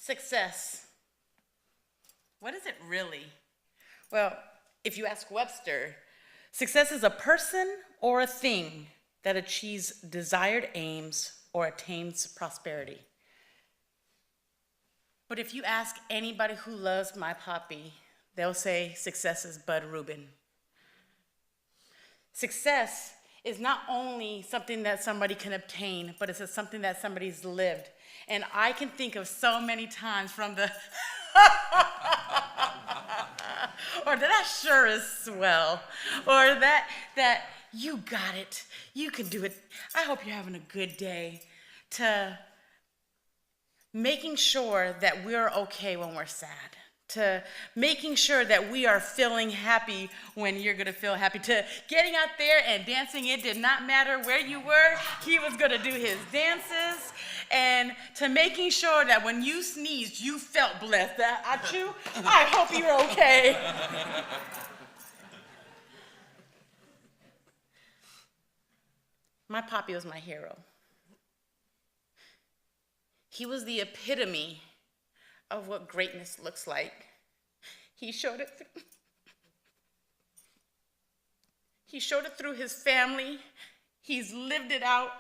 Success. What is it really? Well, if you ask Webster, success is a person or a thing that achieves desired aims or attains prosperity. But if you ask anybody who loves my poppy, they'll say success is Bud Rubin. Success is not only something that somebody can obtain, but it's something that somebody's lived. And I can think of so many times from the, or that sure is swell, or that you got it, you can do it, I hope you're having a good day, to making sure that we're okay when we're sad, to making sure that we are feeling happy when you're gonna feel happy, to getting out there and dancing. It did not matter where you were, he was gonna do his dances, and to making sure that when you sneezed, you felt blessed. That achoo, I hope you're okay. My poppy was my hero. He was the epitome of what greatness looks like. He showed it through his family. He's lived it out.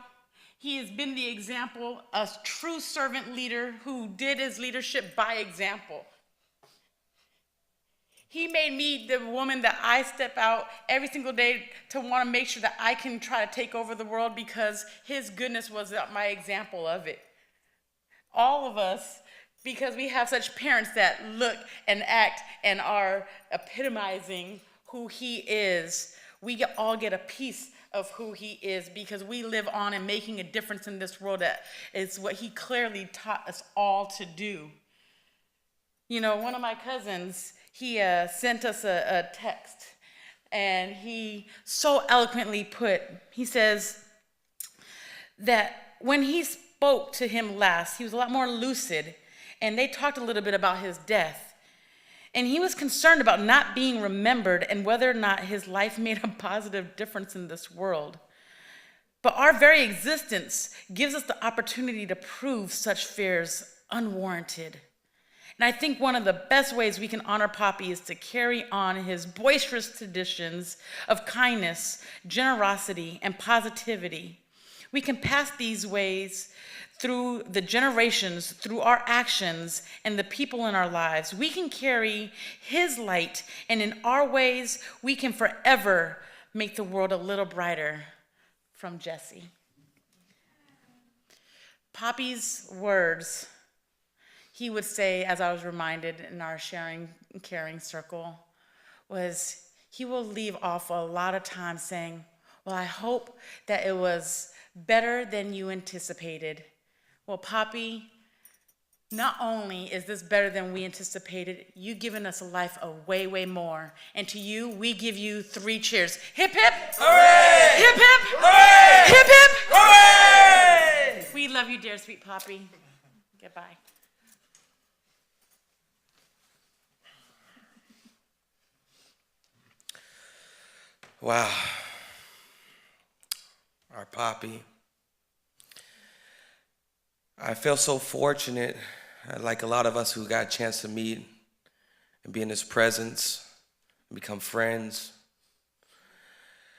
He has been the example, a true servant leader who did his leadership by example. He made me the woman that I step out every single day to want to make sure that I can try to take over the world, because his goodness was my example of it. All of us, because we have such parents that look and act and are epitomizing who he is, we all get a piece of who he is, because we live on and making a difference in this world. That is what he clearly taught us all to do. You know, one of my cousins, he sent us a text, and he so eloquently put, he says that when he spoke to him last, he was a lot more lucid, and they talked a little bit about his death. And he was concerned about not being remembered and whether or not his life made a positive difference in this world. But our very existence gives us the opportunity to prove such fears unwarranted. And I think one of the best ways we can honor Poppy is to carry on his boisterous traditions of kindness, generosity, and positivity. We can pass these ways through the generations, through our actions, and the people in our lives. We can carry his light, and in our ways, we can forever make the world a little brighter. From Jesse. Poppy's words, he would say, as I was reminded in our sharing and caring circle, was he will leave off a lot of times saying, well, I hope that it was better than you anticipated. Well, Poppy, not only is this better than we anticipated, you've given us a life of way, way more. And to you, we give you 3 cheers. Hip, hip. Hooray! Hip, hip. Hooray! Hip, hip. Hooray! We love you, dear sweet Poppy. Goodbye. Wow. Our Poppy. I feel so fortunate, like a lot of us who got a chance to meet and be in his presence and become friends.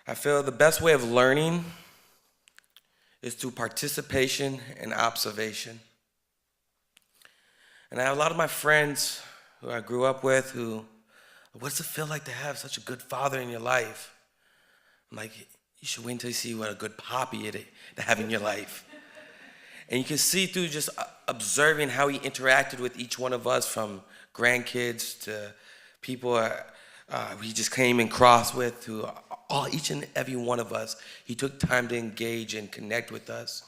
I feel the best way of learning is through participation and observation. And I have a lot of my friends who I grew up with who, what does it feel like to have such a good father in your life? I'm like, you should wait until you see what a good Poppy it is to have in your life. And you can see through just observing how he interacted with each one of us, from grandkids to people he just came and crossed with, to each and every one of us. He took time to engage and connect with us.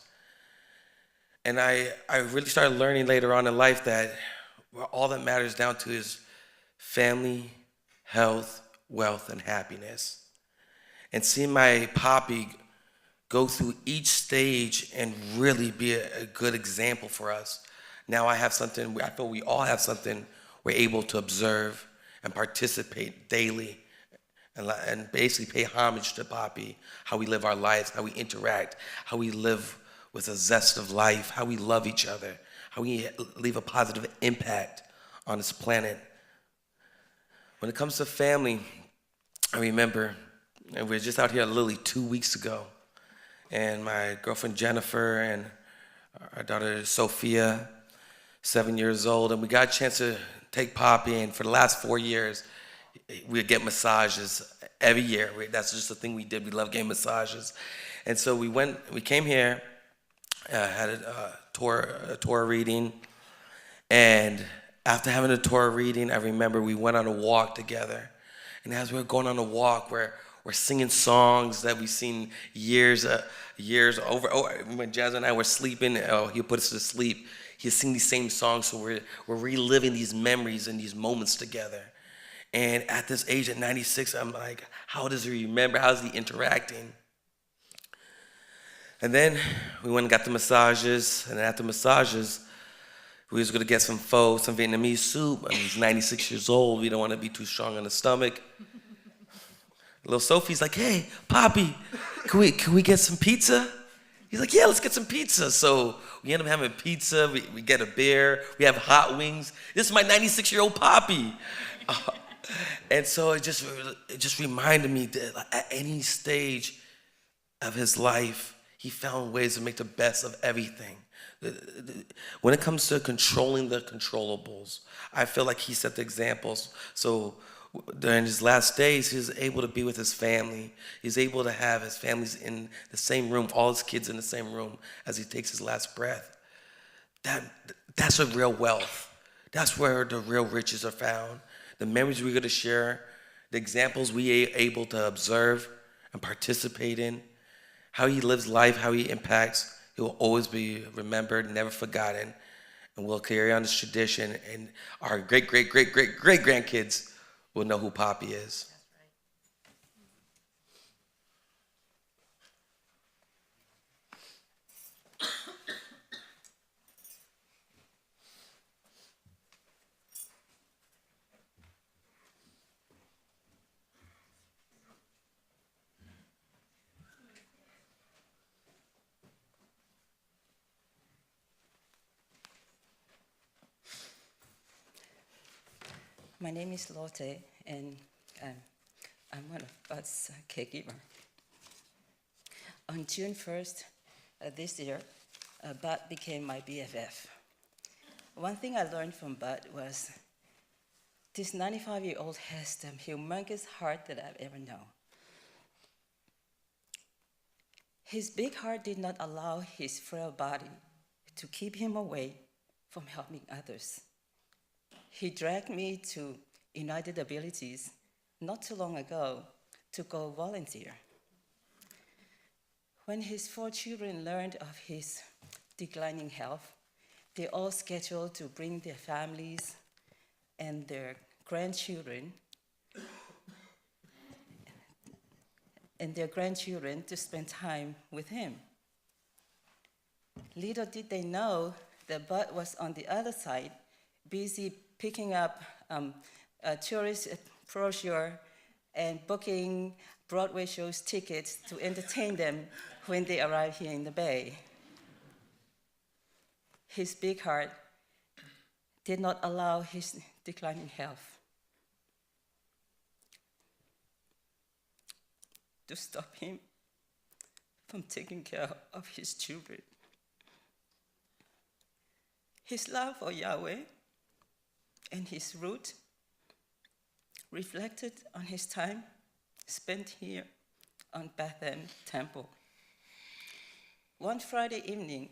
And I really started learning later on in life that all that matters down to is family, health, wealth, and happiness. And seeing my Poppy go through each stage and really be a good example for us. Now I have something, I feel we all have something we're able to observe and participate daily and basically pay homage to Poppy, how we live our lives, how we interact, how we live with a zest of life, how we love each other, how we leave a positive impact on this planet. When it comes to family, I remember, and we were just out here at Lily 2 weeks ago, and my girlfriend Jennifer and our daughter Sophia, 7 years old, and we got a chance to take Poppy, and for the last 4 years, we'd get massages every year. That's just the thing we did. We love getting massages. And so we came here, had a Torah reading, and after having a Torah reading, I remember we went on a walk together. And as we were going on a walk, we're singing songs that we've seen years over. When Jazz and I were sleeping, he'll put us to sleep. He'll sing these same songs, so we're reliving these memories and these moments together. And at this age, at 96, I'm like, how does he remember? How is he interacting? And then we went and got the massages, and after massages, we was gonna get some pho, some Vietnamese soup. I mean, he's 96 years old. We don't want to be too strong on the stomach. Little Sophie's like, hey, Poppy, can we get some pizza? He's like, yeah, let's get some pizza. So we end up having pizza, we get a beer, we have hot wings. This is my 96-year-old Poppy. And so it just reminded me that at any stage of his life, he found ways to make the best of everything. When it comes to controlling the controllables, I feel like he set the examples. So during his last days, he was able to be with his family. He's able to have his families in the same room, all his kids in the same room as he takes his last breath. That's a real wealth. That's where the real riches are found. The memories we're going to share, the examples we are able to observe and participate in, how he lives life, how he impacts, he will always be remembered, never forgotten, and we'll carry on this tradition, and our great-great-great-great-great-grandkids will know who Poppy is. My name is Lotte, and I'm one of Bud's caregiver. On June 1st this year, Bud became my BFF. One thing I learned from Bud was this 95-year-old has the humongous heart that I've ever known. His big heart did not allow his frail body to keep him away from helping others. He dragged me to United Abilities not too long ago to go volunteer. When his 4 children learned of his declining health, they all scheduled to bring their families and their grandchildren to spend time with him. Little did they know that Bud was on the other side, busy picking up a tourist brochure and booking Broadway shows tickets to entertain them when they arrive here in the Bay. His big heart did not allow his declining health to stop him from taking care of his children. His love for Yahweh and his root reflected on his time spent here on Beth Temple. One Friday evening,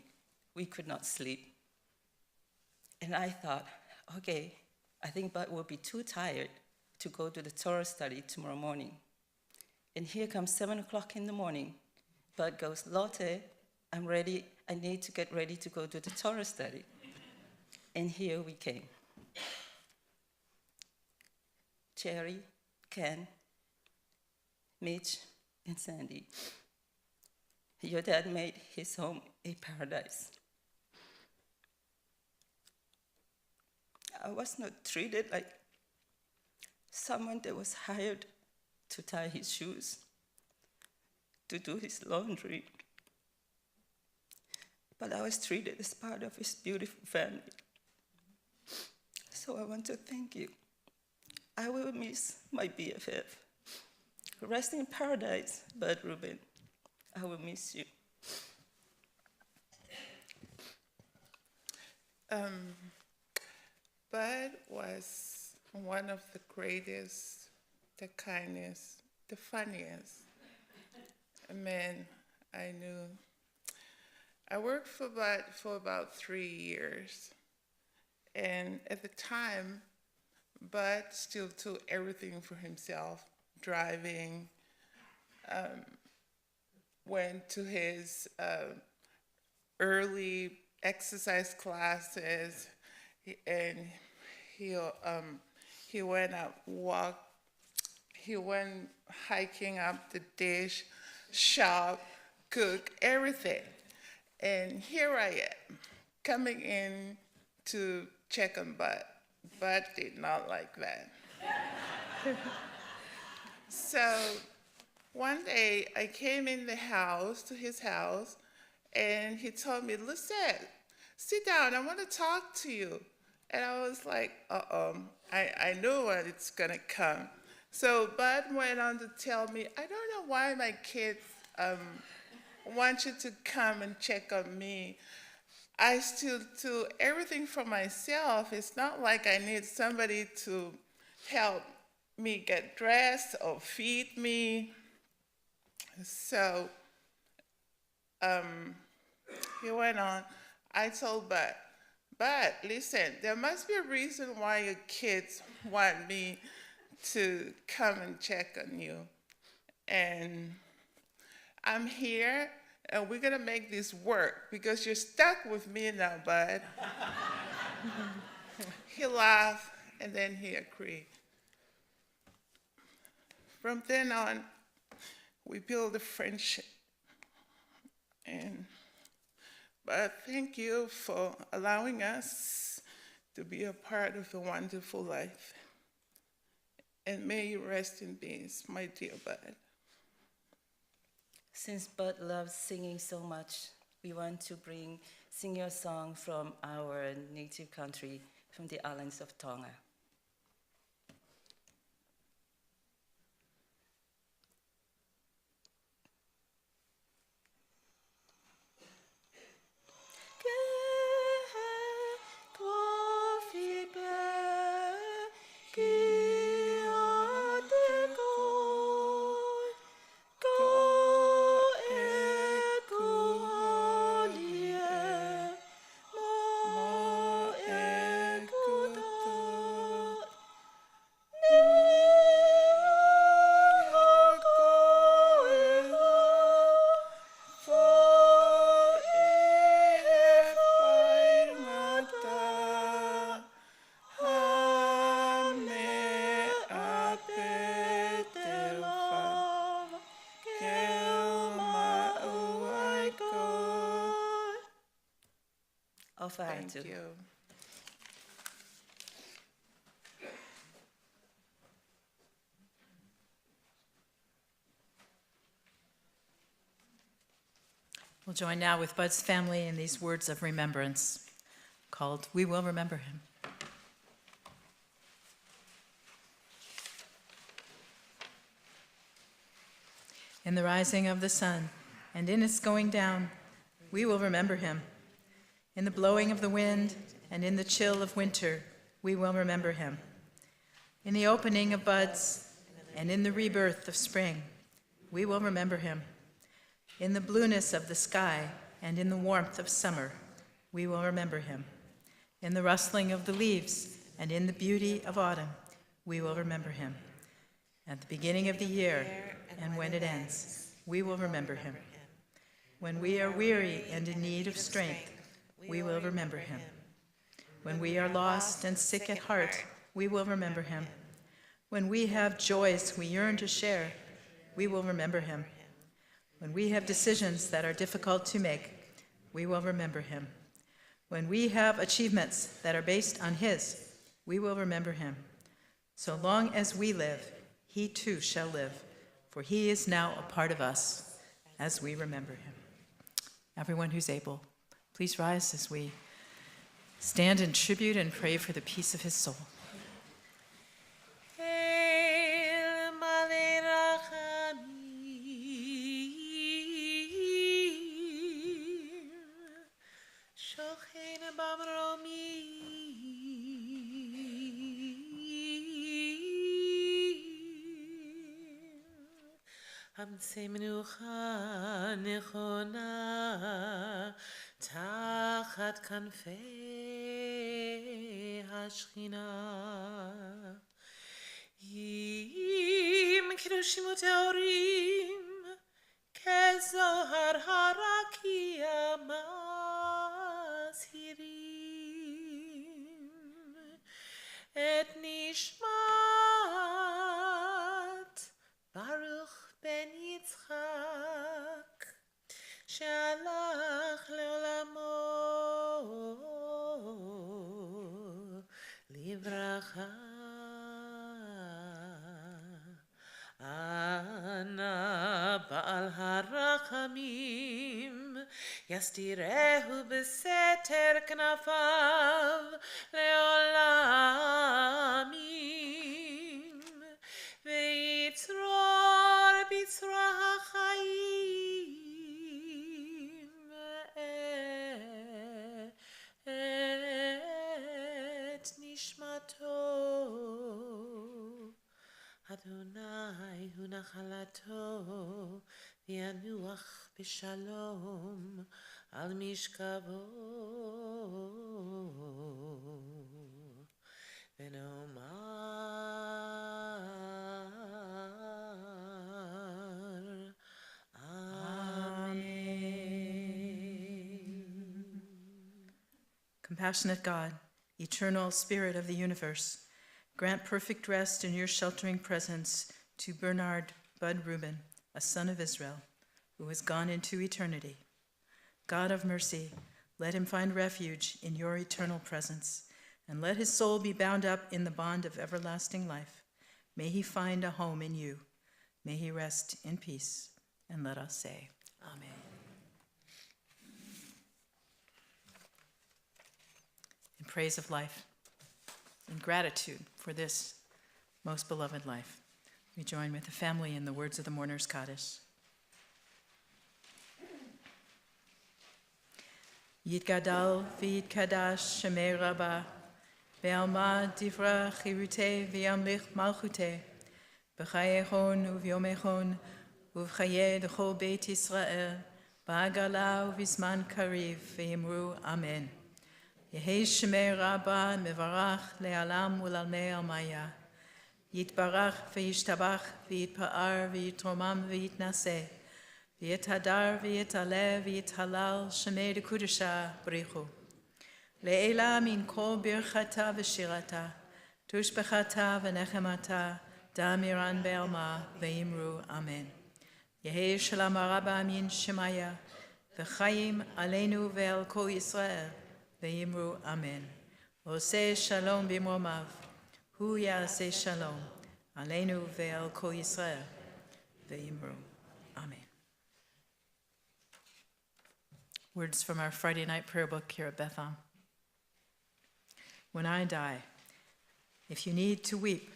we could not sleep. And I thought, okay, I think Bud will be too tired to go to the Torah study tomorrow morning. And here comes 7 o'clock in the morning. Bud goes, Lotte, I'm ready. I need to get ready to go to the Torah study. And here we came. Jerry, Ken, Mitch, and Sandy. Your dad made his home a paradise. I was not treated like someone that was hired to tie his shoes, to do his laundry, but I was treated as part of his beautiful family. So I want to thank you. I will miss my BFF. Rest in paradise, Bud Rubin. I will miss you. Bud was one of the greatest, the kindest, the funniest men I knew. I worked for Bud for about 3 years. And at the time, Bud still took everything for himself, driving, went to his early exercise classes, and he went hiking up the dish, shop, cook, everything. And here I am, coming in to check on Bud. Bud did not like that. So one day I came in the house, to his house, and he told me, Lucette, sit down, I want to talk to you. And I was like, I knew what it's gonna come. So Bud went on to tell me, I don't know why my kids want you to come and check on me. I still do everything for myself. It's not like I need somebody to help me get dressed or feed me. So he went on. I told Bud, listen, there must be a reason why your kids want me to come and check on you. And I'm here, and we're gonna make this work because you're stuck with me now, Bud. He laughed, and then he agreed. From then on, we built a friendship. But thank you for allowing us to be a part of a wonderful life. And may you rest in peace, my dear Bud. Since Bud loves singing so much, we want to sing your song from our native country, from the islands of Tonga. Aufwarten. Thank you. We'll join now with Bud's family in these words of remembrance called We Will Remember Him. In the rising of the sun and in its going down, we will remember him. In the blowing of the wind and in the chill of winter, we will remember him. In the opening of buds and in the rebirth of spring, we will remember him. In the blueness of the sky and in the warmth of summer, we will remember him. In the rustling of the leaves and in the beauty of autumn, we will remember him. At the beginning of the year and when it ends, we will remember him. When we are weary and in need of strength, we will remember him. When we are lost and sick at heart, we will remember him. When we have joys we yearn to share, we will remember him. When we have decisions that are difficult to make, we will remember him. When we have achievements that are based on his, we will remember him. So long as we live, he too shall live, for he is now a part of us as we remember him. Everyone who's able, please rise as we stand in tribute and pray for the peace of his soul. עמסי מנוחה נכונה תחת כנפי השכינה. אם קדושים וטהורים כזוהר הרקיע מזהירים את נשמת ברוך בן יצחק שהלך לעולמו לברכה. אנא בעל הרחמים יסתירהו בסתר כנפיו לעולמים ויצרור בצרור החיים את נשמתו. אדוני הוא נחלתו וינוח בשלום על משכבו ונאמר Compassionate God, eternal Spirit of the universe, grant perfect rest in your sheltering presence to Bernard Bud Rubin, a son of Israel, who has gone into eternity. God of mercy, let him find refuge in your eternal presence, and let his soul be bound up in the bond of everlasting life. May he find a home in you. May he rest in peace. And let us say, Amen. In praise of life, in gratitude for this most beloved life, we join with the family in the words of the Mourner's Kaddish. Yitgadal v'yitkadash shemei Rabbah, ve'alma divra chirute v'yamlich malchute, b'chayechon u'v'yomechon u'v'chaye d'chol Beit Yisrael, ba'agala u'v'zman kariv ve'imru Amen. Yehei shemei Rabbah mevarach le'alam u'lalmei almaya, yitbarach v'yishtabach v'yitpa'ar v'yitromam v'yitnaseh, v'yithadar v'yitale v'yithalal shemei dekudesha b'richu. Le'ela min kol birchata v'shirata, tushbechata v'nechemata, damiran be'alma v'yimru Amen. Yehei shalom rabba min shemaya, v'chayim aleinu ve'al kol Yisrael, Ve'imru amen. Oseh shalom b'momav. Hu ya'aseh shalom. Aleinu ve'al kol Yisrael. Ve'imru amen. Words from our Friday night prayer book here at Bethel. When I die, if you need to weep,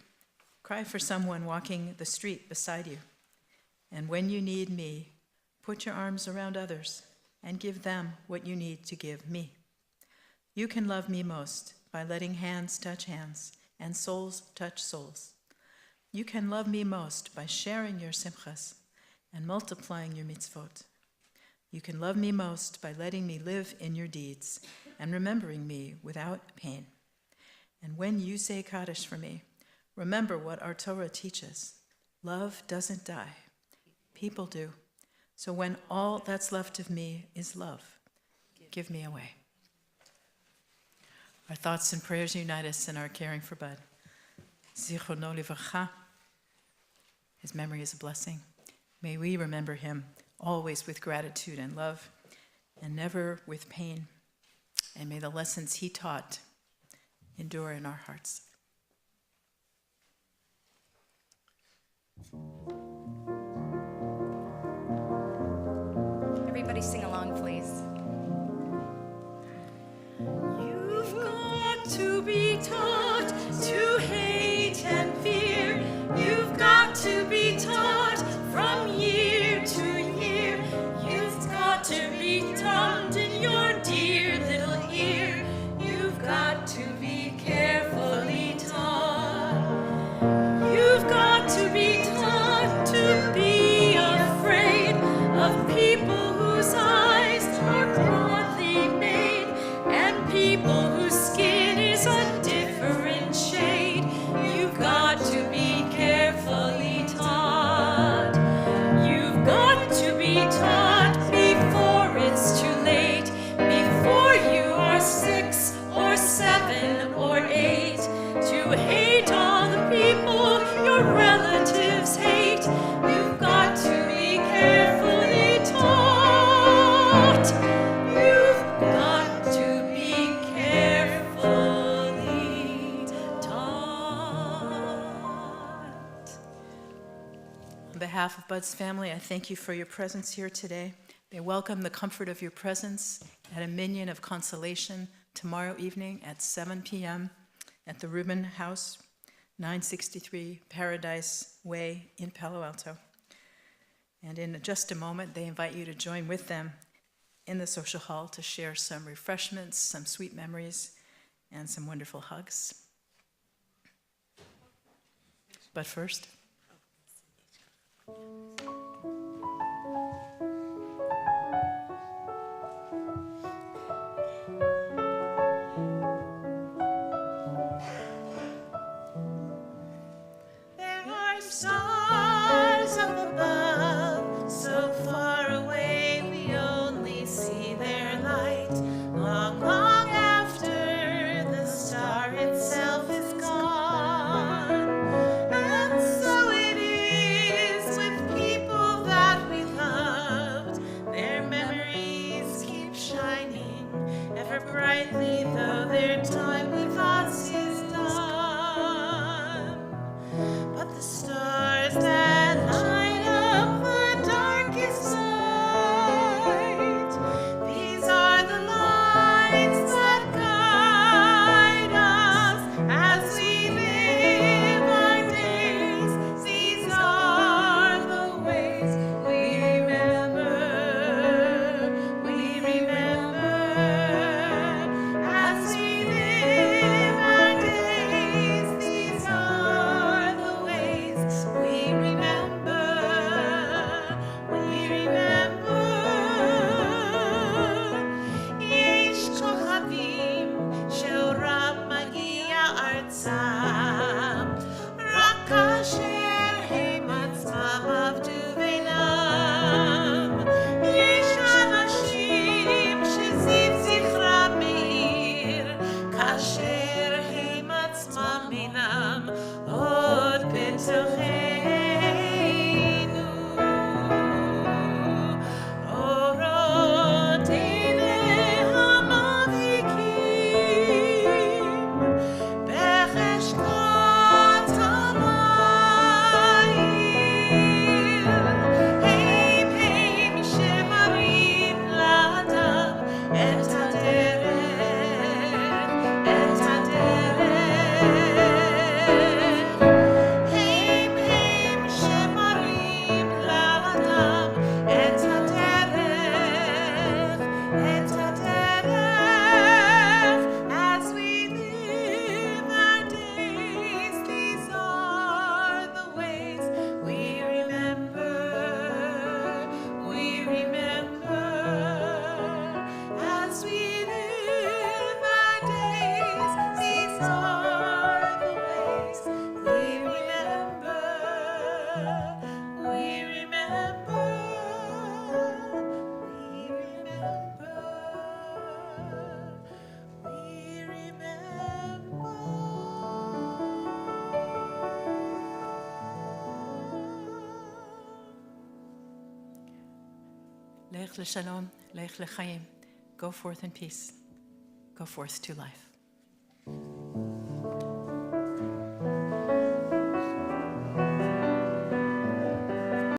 cry for someone walking the street beside you. And when you need me, put your arms around others and give them what you need to give me. You can love me most by letting hands touch hands and souls touch souls. You can love me most by sharing your simchas and multiplying your mitzvot. You can love me most by letting me live in your deeds and remembering me without pain. And when you say Kaddish for me, remember what our Torah teaches. Love doesn't die. People do. So when all that's left of me is love, give me away. Our thoughts and prayers unite us in our caring for Bud. Zichrono livracha. His memory is a blessing. May we remember him always with gratitude and love, and never with pain. And may the lessons he taught endure in our hearts. Everybody sing along, please. You've got to be taught to hate and fear. You've got to be taught from year to year. You've got to be taught in your dear little ear. You've got to be carefully taught. You've got to be taught to be afraid of people whose eyes are broadly made and people whose skin is a different shade. You've got to be carefully taught. You've got to be taught before it's too late, before you are 6 or 7 or 8, to hate all the people your relatives hate. You've got to be carefully taught. You've got to be carefully taught. On behalf of Bud's family, I thank you for your presence here today. They welcome the comfort of your presence at a Minyan of Consolation tomorrow evening at 7 p.m. at the Rubin House, 963 Paradise Way in Palo Alto. And in just a moment, they invite you to join with them in the social hall to share some refreshments, some sweet memories, and some wonderful hugs. But first, There are stars up above, so far away we only see their light. Long, long after the star itself is gone. And so it is with people that we loved. Their memories keep shining ever brightly, though their time with us is done. But the stars that light up the darkest night, these are the lights that guide us as we live our days. These are the ways we remember Lech l'shalom, lech l'chaim. Go forth in peace. Go forth to life.